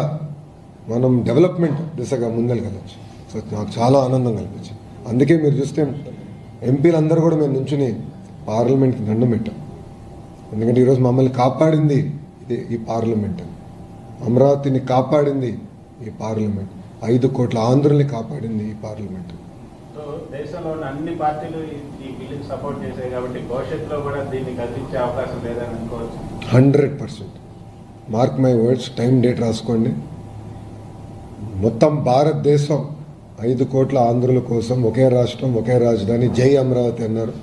మనం డెవలప్మెంట్ దిశగా ముందరకెళ్ళచ్చు. సో నాకు చాలా ఆనందం కల్పించింది. అందుకే మీరు చూస్తే ఎంపీలందరూ కూడా మేము నుంచుని పార్లమెంట్కి దండం పెట్టాం. ఎందుకంటే ఈరోజు మమ్మల్ని కాపాడింది ఈ పార్లమెంట్, అమరావతిని కాపాడింది ఈ పార్లమెంట్, 5 కోట్ల ఆంధ్రుల్ని కాపాడింది ఈ పార్లమెంట్. సో దేశంలో ఉన్న అన్ని పార్టీలు ఈ బిల్లుకి సపోర్ట్ చేశాయి కాబట్టి భవిష్యత్తులో కూడా దీన్ని గతించే అవకాశం లేదని అనుకోవచ్చు. 100%. Mark my words, time date రాసుకోండి. మొత్తం భారతదేశం 5 కోట్ల ఆంధ్రుల కోసం ఒకే రాష్ట్రం, ఒకే రాజధాని, జై అమరావతి అన్నారు.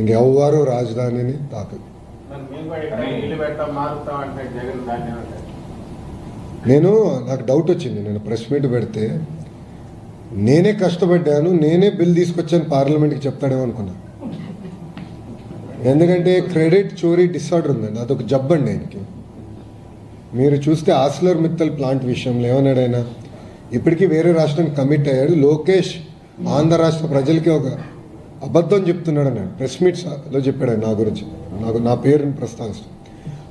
ఇంకెవ్వరూ రాజధానిని తాకదు. మరి మేము కూడా ఇక్కడ ఇల్లు పెడతాం, మారుతాం అంటే జగన్ దాన్ని నాకు డౌట్ వచ్చింది. నేను ప్రెస్ మీట్ పెడితే నేనే కష్టపడ్డాను, నేనే బిల్ తీసుకొచ్చాను పార్లమెంట్కి చెప్తాడేమో అనుకున్నా. ఎందుకంటే క్రెడిట్ చోరీ డిసార్డర్ ఉందండి, అదొక జబ్బండి ఆయనకి. మీరు చూస్తే ఆస్లర్ మిత్తల్ ప్లాంట్ విషయంలో ఏమన్నాడైనా, ఇప్పటికీ వేరే రాష్ట్రానికి కమిట్ అయ్యాడు. లోకేష్ ఆంధ్ర రాష్ట్ర ప్రజలకి ఒక అబద్ధం చెప్తున్నాడు అన్నాడు, ప్రెస్ మీట్స్లో చెప్పాడు నా గురించి, నా పేరుని ప్రస్తావిస్తాను.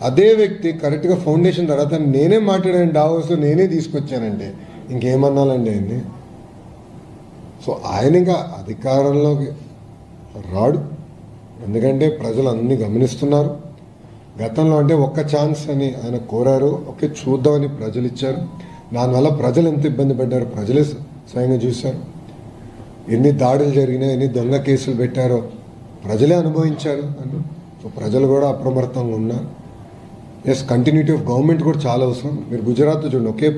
అదే వ్యక్తి కరెక్ట్గా ఫౌండేషన్ తర్వాత నేనే మాట్లాడాను డావోస్లో, నేనే తీసుకొచ్చానంటే ఇంకేమన్నాలండి ఆయన్ని. సో ఆయన ఇంకా అధికారంలోకి రాడు, ఎందుకంటే ప్రజలు అన్నీ గమనిస్తున్నారు. గతంలో అంటే ఒక్క ఛాన్స్ అని ఆయన కోరారు, ఓకే చూద్దామని ప్రజలు ఇచ్చారు. దానివల్ల ప్రజలు ఎంత ఇబ్బంది పడ్డారో ప్రజలే స్వయంగా చూశారు. ఎన్ని దాడులు జరిగినాయి, ఎన్ని దొంగ కేసులు పెట్టారో ప్రజలే అనుభవించారు. సో ప్రజలు కూడా అప్రమత్తంగా ఉన్నారు. ఎస్, కంటిన్యూటీ ఆఫ్ గవర్నమెంట్ కూడా చాలా అవసరం. మీరు గుజరాత్ చూడండి, ఒకే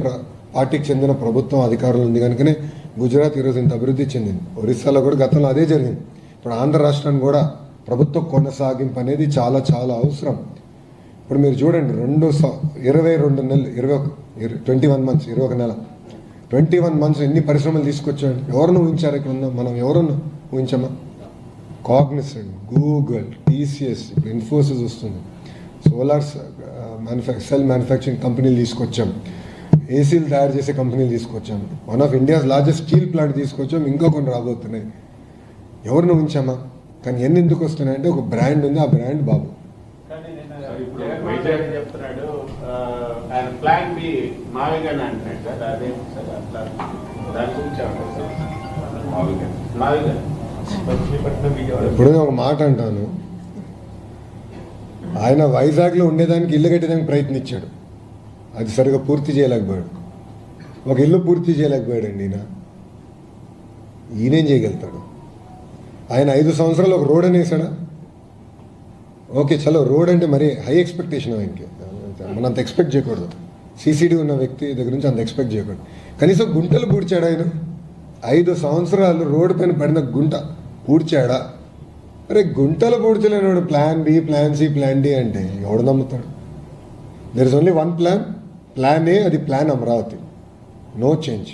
పార్టీకి చెందిన ప్రభుత్వం అధికారంలో ఉంది కనుకనే గుజరాత్ ఈరోజు ఇంత అభివృద్ధి చెందింది. ఒరిస్సాలో కూడా గతంలో అదే జరిగింది. ఇప్పుడు ఆంధ్ర రాష్ట్రానికి కూడా ప్రభుత్వ కొనసాగింపు అనేది చాలా చాలా అవసరం. ఇప్పుడు మీరు చూడండి, 22 నెలలు 21 మంత్స్, 21 నెల 21 మంత్స్ ఎన్ని పరిశ్రమలు తీసుకొచ్చాడు. ఎవరిని ఊహించారు? ఇక్కడ ఉన్నాం మనం, ఎవరన్నా ఊహించామా? కాగ్నిసెంట్, గూగుల్, టీసీఎస్, ఇప్పుడు ఇన్ఫోసిస్ వస్తుంది, సోలార్ సెల్ మ్యానుఫ్యాక్చరింగ్ కంపెనీలు తీసుకొచ్చాం, ఏసీలు తయారు చేసే కంపెనీలు తీసుకొచ్చాం, one of India's largest steel plant తీసుకొచ్చాం, ఇంకా కొన్ని రాబోతున్నాయి. ఎవరిని ఊహించామా? కానీ ఎన్ని ఎందుకు వస్తున్నాయంటే ఒక బ్రాండ్ ఉంది, ఆ బ్రాండ్ బాబు. చెప్తున్నాడు ఆయన ప్లాన్ బి మావిగన్ అంటున్నాడు సార్, అదే సార్ అట్లా దాని గురించి మావిగన్ ఎప్పుడూ ఒక మాట అంటాను, ఆయన వైజాగ్లో ఉండేదానికి ఇల్లు కట్టేదానికి ప్రయత్నించాడు, అది సరిగా పూర్తి చేయలేకపోయాడు. ఒక ఇల్లు పూర్తి చేయలేకపోయాడండి ఈయనేం చేయగలుగుతాడు? ఆయన 5 సంవత్సరాలు ఒక రోడ్ అనేసాడా? ఓకే చలో, రోడ్ అంటే మరి హై ఎక్స్పెక్టేషన్ ఆయనకి, మనం అంత ఎక్స్పెక్ట్ చేయకూడదు. సీసీడీ ఉన్న వ్యక్తి దగ్గర నుంచి అంత ఎక్స్పెక్ట్ చేయకూడదు. కనీసం గుంటలు పూడ్చాడు ఆయన. 5 సంవత్సరాలు రోడ్డు పైన పడిన గుంట పూడ్చాడా? అరే గుంటలు పూడ్చలేనాడు. Plan B, plan C, plan D అంటే ఎవడు నమ్ముతాడు? There is only one plan, plan A, అది ప్లాన్ అమరావతి, నో చేంజ్.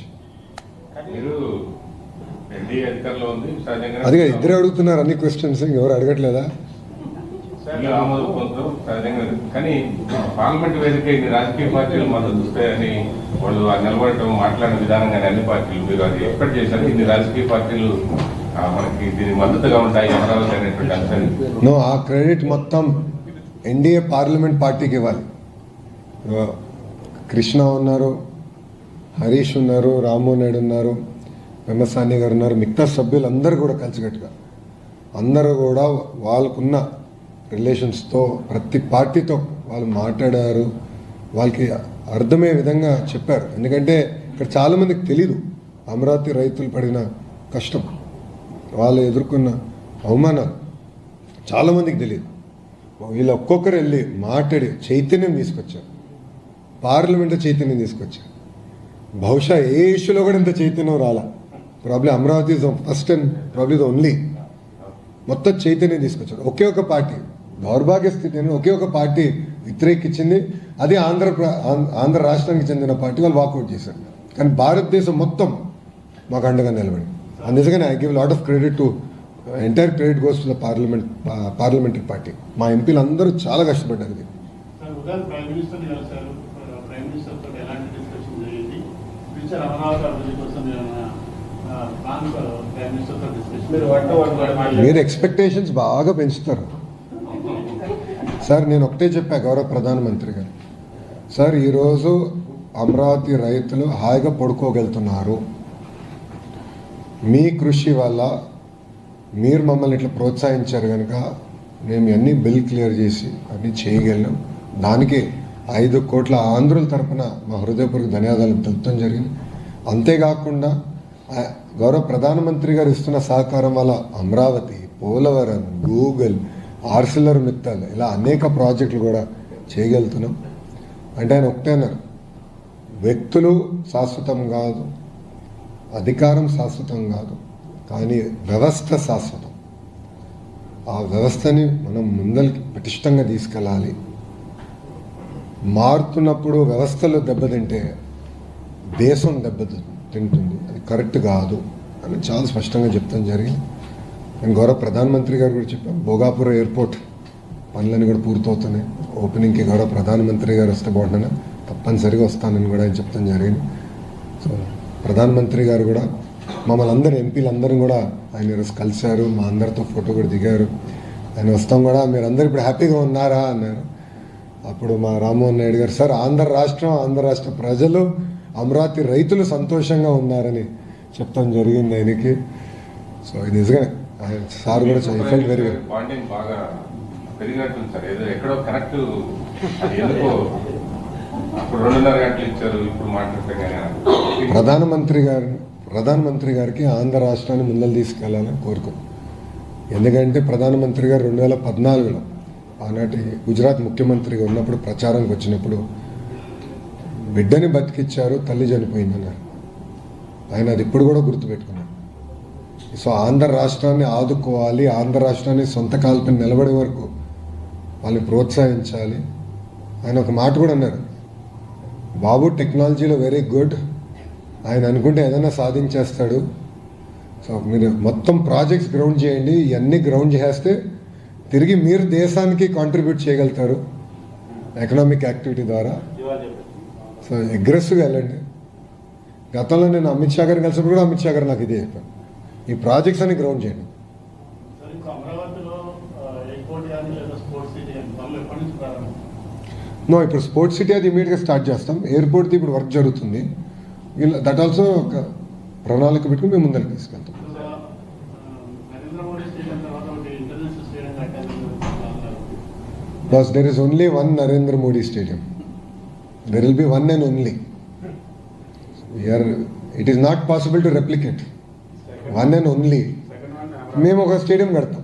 అదిగా ఇద్దరే అడుగుతున్నారు అన్ని క్వశ్చన్స్, ఎవరు అడగట్లేదా? కానీ పార్లమెంట్ వేదిక ఇన్ని రాజకీయ పార్టీలు మద్దతు వస్తాయని వాళ్ళు నిలబడటం, మాట్లాడిన విధానం కానీ అన్ని పార్టీలు మీరు అది ఎక్స్పెక్ట్ చేశారు? ఇన్ని రాజకీయ పార్టీలు మనకి దీనికి మద్దతుగా ఉంటాయి అమరావతి అనేటువంటి అంశాన్ని. నో, ఆ క్రెడిట్ మొత్తం ఎన్డీఏ పార్లమెంట్ పార్టీకి ఇవ్వాలి. కృష్ణ ఉన్నారు, హరీష్ ఉన్నారు, రామ్మోహన్ నాయుడు ఉన్నారు, వెమ్మసాని గారు ఉన్నారు, మిగతా సభ్యులు అందరూ కూడా కలిసికట్టుగా అందరూ కూడా వాళ్ళకున్న రిలేషన్స్తో ప్రతి పార్టీతో వాళ్ళు మాట్లాడారు, వాళ్ళకి అర్థమయ్యే విధంగా చెప్పారు. ఎందుకంటే ఇక్కడ చాలామందికి తెలీదు అమరావతి రైతులు పడిన కష్టం, వాళ్ళు ఎదుర్కొన్న అవమానాలు చాలామందికి తెలియదు. వీళ్ళు ఒక్కొక్కరు వెళ్ళి మాట్లాడి చైతన్యం తీసుకొచ్చారు, పార్లమెంట్లో చైతన్యం తీసుకొచ్చారు. బహుశా ఏ ఇష్యూలో కూడా ఇంత చైతన్యం రాలా. Probably Amaravati is the first and probably the only. మొత్తం చైతన్యం తీసుకొచ్చారు. ఒకే ఒక పార్టీ, దౌర్భాగ్య స్థితిని ఒకే ఒక పార్టీ వ్యతిరేకించింది, అది ఆంధ్ర రాష్ట్రానికి చెందిన పార్టీ, వాళ్ళు వాకౌట్ చేశారు. కానీ భారతదేశం మొత్తం మాకు అండగా నిలబడి, అందుకని I give lot of credit to entire credit goes to the parliamentary party. మా ఎంపీలు అందరూ చాలా కష్టపడ్డారు. ప్రైమ్ మినిస్టర్ ఫ్యూచర్ అమరావతి అభివృద్ధి కోసం ప్రైమ్ మినిస్టర్తో డిస్కషన్ మీరు మీరు ఎక్స్పెక్టేషన్స్ బాగా పెంచుతారు సార్. నేను ఒకటే చెప్పా గౌరవ ప్రధానమంత్రి గారు, సార్ ఈరోజు అమరావతి రైతులు హాయిగా పడుకోగలుగుతున్నారు. మీ కృషి వల్ల మీరు మమ్మల్ని ఇట్లా ప్రోత్సహించారు కనుక మేము అన్ని బిల్ క్లియర్ చేసి అన్నీ చేయగలిగాం. దానికి 5 కోట్ల ఆంధ్రుల తరపున మా హృదయపూర్వక ధన్యవాదాలు తెలుపడం జరిగింది. అంతేకాకుండా గౌరవ ప్రధానమంత్రి గారు ఇస్తున్న సహకారం వల్ల అమరావతి, పోలవరం, గూగుల్, ఆర్సిలర్ మిత్తల్ ఇలా అనేక ప్రాజెక్టులు కూడా చేయగలుగుతున్నాం. అంటే ఆయన ఒకటే అన్నారు, వ్యక్తులు శాశ్వతం కాదు, అధికారం శాశ్వతం కాదు, కానీ వ్యవస్థ శాశ్వతం. ఆ వ్యవస్థని మనం ముందరికి పటిష్టంగా తీసుకెళ్ళాలి. మారుతున్నప్పుడు వ్యవస్థలు దెబ్బతింటే దేశం దెబ్బతింటుంది, అది కరెక్ట్ కాదు అని చాలా స్పష్టంగా చెప్తాం జరిగింది. నేను గౌరవ ప్రధానమంత్రి గారు కూడా చెప్పాను, భోగాపురం ఎయిర్పోర్ట్ పనులన్నీ కూడా పూర్తవుతున్నాయి. ఓపెనింగ్కి గౌరవ ప్రధానమంత్రి గారు వస్తే బాగుంటున్నా, తప్పనిసరిగా వస్తానని కూడా ఆయన చెప్తాం జరిగింది. సో ప్రధానమంత్రి గారు కూడా మమ్మల్ని అందరూ ఎంపీలందరూ కూడా ఆయన ఈరోజు కలిశారు, మా అందరితో ఫోటో కూడా దిగారు. ఆయన వస్తాం కూడా మీరు అందరూ ఇప్పుడు హ్యాపీగా ఉన్నారా అన్నారు. అప్పుడు మా రామ్మోహన్ నాయుడు గారు, సార్ ఆంధ్ర రాష్ట్ర ప్రజలు, అమరావతి రైతులు సంతోషంగా ఉన్నారని చెప్తాం జరిగింది ఆయనకి. సో ఇది నిజంగానే ఆయన సార్ కూడా ఫెల్ట్ వెరీ వెరీ బాండింగ్ బాగా పెరిగినట్టుంది సార్. ఏదో ఎక్కడో కరెక్ట్ అది ఎందుకో అప్పుడు 2.5 గంటలు ఇచ్చారు, ఇప్పుడు మాట్లాడతాం. ప్రధానమంత్రి గారికి ఆంధ్ర రాష్ట్రాన్ని ముందలు తీసుకెళ్లాలని కోరుకున్నాం. ఎందుకంటే ప్రధానమంత్రి గారు 2014లో ఆనాటి గుజరాత్ ముఖ్యమంత్రిగా ఉన్నప్పుడు ప్రచారానికి వచ్చినప్పుడు బిడ్డని బతికిచ్చారు, తల్లి చనిపోయిందన్నారు. ఆయన అది ఇప్పుడు కూడా గుర్తుపెట్టుకున్నారు. సో ఆంధ్ర రాష్ట్రాన్ని ఆదుకోవాలి, ఆంధ్ర రాష్ట్రాన్ని సొంత కాల్పై నిలబడే వరకు వాళ్ళని ప్రోత్సహించాలి. ఆయన ఒక మాట కూడా అన్నారు, బాబు టెక్నాలజీలో వెరీ గుడ్, ఆయన అనుకుంటే ఏదైనా సాధించేస్తాడు. సో మీరు మొత్తం ప్రాజెక్ట్స్ గ్రౌండ్ చేయండి, ఇవన్నీ గ్రౌండ్ చేస్తే తిరిగి మీరు దేశానికి కాంట్రిబ్యూట్ చేయగలుగుతారు ఎకనామిక్ యాక్టివిటీ ద్వారా. సో అగ్రెసివ్గా వెళ్ళండి. గతంలో నేను అమిత్ షా గారిని కలిసినప్పుడు కూడా అమిత్ షా గారు నాకు ఇదే చెప్పాను, ఈ ప్రాజెక్ట్స్ అన్ని గ్రౌండ్ చేయండి. నో, ఇప్పుడు స్పోర్ట్స్ సిటీ అది ఇమీడియట్గా స్టార్ట్ చేస్తాం. ఎయిర్పోర్ట్ది ఇప్పుడు వర్క్ జరుగుతుంది. దట్ ఆల్సో ఒక ప్రణాళిక పెట్టుకుని మేము ముందరికి తీసుకెళ్తాం. Because there is only one Narendra Modi Stadium. There will be one and only. It is not possible to replicate. One and only. మేము ఒక స్టేడియం కడతాం,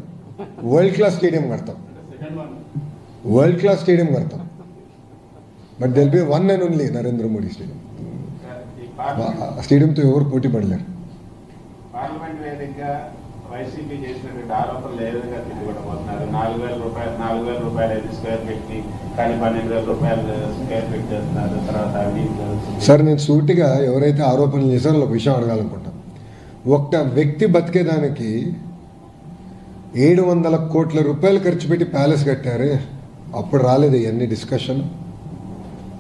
వరల్డ్ క్లాస్ స్టేడియం కడతాం, but there be one and only Narendra Modi stadium. స్టేడియంతో ఎవరు పోటీ పడలేరు. Parliament వేదికగా YCP చేసినటువంటి ఆరోపణలు ఏ విధంగా తిరుగుబడబోతున్నారు? 4,000 రూపాయలు అయితే స్క్వేర్ ఫీట్ కి, కానీ 12,000 రూపాయలు స్క్వేర్ ఫీట్ చేస్తున్నారు. తర్వాత సార్ నేను సూటిగా ఎవరైతే ఆరోపణలు చేశారో ఒక విషయం అడగాలనుకుంటాను. ఒక వ్యక్తి బతికేదానికి 700 కోట్ల రూపాయలు ఖర్చు పెట్టి ప్యాలెస్ కట్టారే, అప్పుడు రాలేదు ఇవన్నీ డిస్కషన్.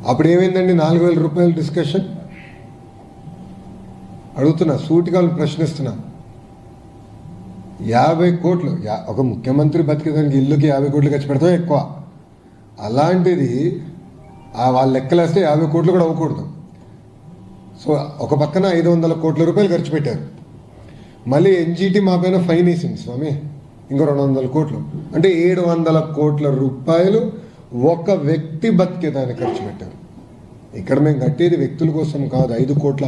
అప్పుడు ఏమైందండి 4,000 రూపాయల డిస్కషన్? అడుగుతున్నా, సూటిగా ప్రశ్నిస్తున్నా. 50 కోట్లు ఒక ముఖ్యమంత్రి బతికేదానికి ఇల్లుకి 50 కోట్లు ఖర్చు పెడతాం ఎక్కువ. అలాంటిది వాళ్ళ లెక్కలేస్తే 50 కోట్లు కూడా అవ్వకూడదు. సో ఒక పక్కన 500 కోట్ల రూపాయలు ఖర్చు పెట్టారు. మళ్ళీ ఎన్జిటి మా పైన ఫైన్ వేసింది స్వామి, ఇంకో 200 కోట్లు. అంటే 700 కోట్ల రూపాయలు ఒక వ్యక్తి బతికేదానికి ఖర్చు పెట్టారు. ఇక్కడ మేము కట్టేది వ్యక్తుల కోసం కాదు, 5 కోట్ల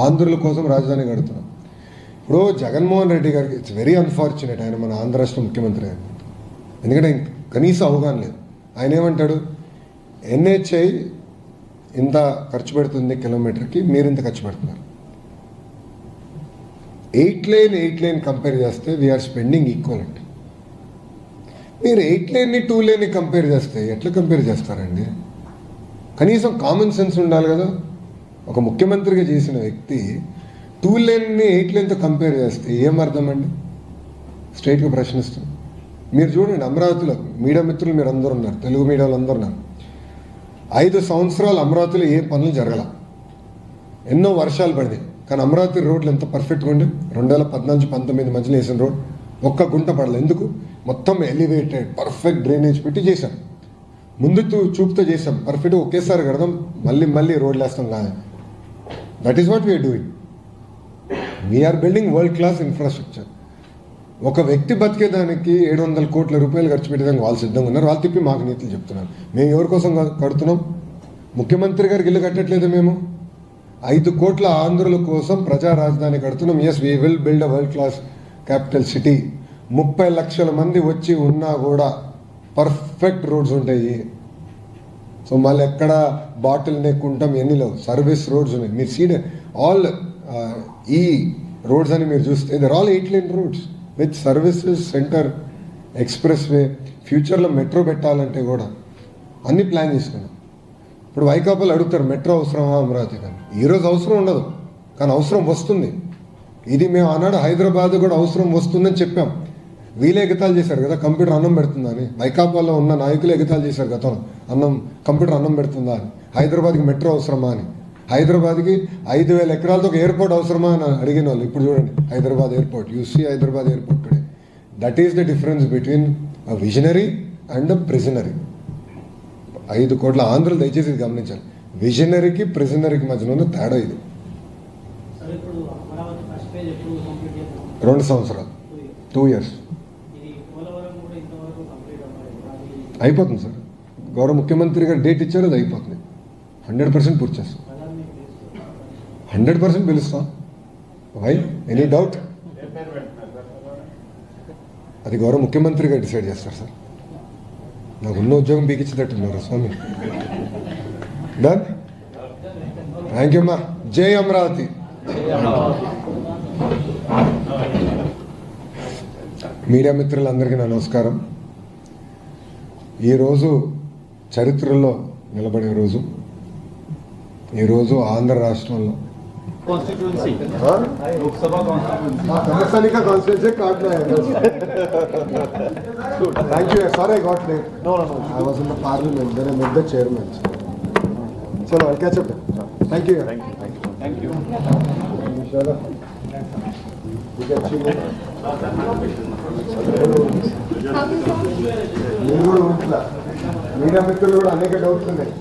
ఆంధ్రుల కోసం రాజధాని కడుతున్నాం. ఇప్పుడు జగన్మోహన్ రెడ్డి గారికి ఇట్స్ వెరీ అన్ఫార్చునేట్, ఆయన మన ఆంధ్ర రాష్ట్ర ముఖ్యమంత్రి ఆయన, ఎందుకంటే కనీసం అవగాహన లేదు. ఆయన ఏమంటాడు, ఎన్హెచ్ఐ ఇంత ఖర్చు పెడుతుంది కిలోమీటర్కి, మీరు ఇంత ఖర్చు పెడుతున్నారు. 8 లైన్ కంపేర్ చేస్తే వీఆర్ స్పెండింగ్ ఈక్వల్ అండి. మీరు 8 లైన్ని 2 లైన్ని కంపేర్ చేస్తే ఎట్లా కంపేర్ చేస్తారండి? కనీసం కామన్ సెన్స్ ఉండాలి కదా. ఒక ముఖ్యమంత్రిగా చేసిన వ్యక్తి 2 లైన్ని 8 లైన్తో కంపేర్ చేస్తే ఏం అర్థం అండి? స్ట్రైట్గా ప్రశ్నిస్తాం. మీరు చూడండి, అమరావతిలో మీడియా మిత్రులు మీరు అందరూ ఉన్నారు, తెలుగు మీడియా వాళ్ళు అందరూ ఉన్నారు. 5 సంవత్సరాలు అమరావతిలో ఏ పనులు జరగల. ఎన్నో వర్షాలు పడినాయి, కానీ అమరావతి రోడ్లు ఎంత పర్ఫెక్ట్గా ఉండి 2014-19 మధ్యలో వేసిన రోడ్ ఒక్క గుంట పడలేదు. ఎందుకు? మొత్తం ఎలివేటెడ్ పర్ఫెక్ట్ డ్రైనేజ్ పెట్టి చేశాం. ముందు చూపుతో చేసాం, పర్ఫెక్ట్గా ఒకేసారి కడదాం, మళ్ళీ రోడ్లు వేస్తాం కాదు. That is what we are doing. We are building world class infrastructure. ఒక వ్యక్తి బతికేదానికి 700 కోట్ల రూపాయలు ఖర్చు పెట్టేదానికి వాళ్ళు సిద్ధంగా ఉన్నారు. వాళ్ళు తిప్పి మాకు నీతులు చెప్తున్నారు. మేము ఎవరి కోసం కడుతున్నాం? ముఖ్యమంత్రి గారికి ఇల్లు కట్టట్లేదు. మేము 5 కోట్ల ఆంధ్రుల కోసం ప్రజా రాజధాని కడుతున్నాం. Yes, we will build a world class capital city. 30 లక్షల మంది వచ్చి ఉన్నా కూడా పర్ఫెక్ట్ రోడ్స్ ఉంటాయి. సో మళ్ళీ ఎక్కడ బాటిల్ నెక్ ఉంటాం, ఎన్ని లేవు, సర్వీస్ రోడ్స్ ఉన్నాయి. మీరు సీడ్ ఆల్ ఈ రోడ్స్ అని మీరు చూస్తే there all 8 lane roads with services, centre, express way. ఫ్యూచర్లో మెట్రో పెట్టాలంటే కూడా అన్ని ప్లాన్ చేసుకున్నాం. ఇప్పుడు వైకాపాలు అడుగుతారు మెట్రో అవసరమా అమరావతి కానీ. ఈరోజు అవసరం ఉండదు, కానీ అవసరం వస్తుంది. ఇది మేము ఆనాడు హైదరాబాద్ కూడా అవసరం వస్తుందని చెప్పాం. వీళ్ళే ఎగతాలు చేశారు కదా కంప్యూటర్ అన్నం పెడుతుందని. వైకాపాలో ఉన్న నాయకులు ఎగతాలు చేశారు గతంలో, కంప్యూటర్ అన్నం పెడుతుందా అని. హైదరాబాద్కి మెట్రో అవసరమా అని. హైదరాబాద్కి 5,000 ఎకరాలతో ఒక ఎయిర్పోర్ట్ అవసరమా అని అడిగిన వాళ్ళు ఇప్పుడు చూడండి Hyderabad airport. You see Hyderabad airport today. That is the difference between a visionary and a prisonary. 5 కోట్ల ఆంధ్రులు దయచేసి ఇది గమనించాలి. విజనరీకి ప్రిజనరీకి మధ్యలో ఉన్న తేడా ఇది. 2 సంవత్సరాలు, 2 years అయిపోతుంది సార్. గౌరవ ముఖ్యమంత్రి గారు డేట్ ఇచ్చారు, అది అయిపోతుంది. 100% పూర్తి చేస్తాం. 100% పిలుస్తాం. Why any doubt? అది గౌరవ ముఖ్యమంత్రి గారు డిసైడ్ చేస్తారు సార్. నాకు ఉన్న ఉద్యోగం పీకించేటట్టున్నారు స్వామి. డన్. థ్యాంక్ యూ అమ్మా. జై అమరావతి. మీడియా మిత్రులందరికీ నా నమస్కారం. ఈరోజు చరిత్రలో నిలబడే రోజు. ఈరోజు ఆంధ్ర రాష్ట్రంలో thank you. Sorry I got late. I was in the parliament, then I met the chairman. చలో I catch up. Thank you. మీరు కూడా మీడియా మిత్రులు కూడా అనేక డౌట్స్ ఉన్నాయి.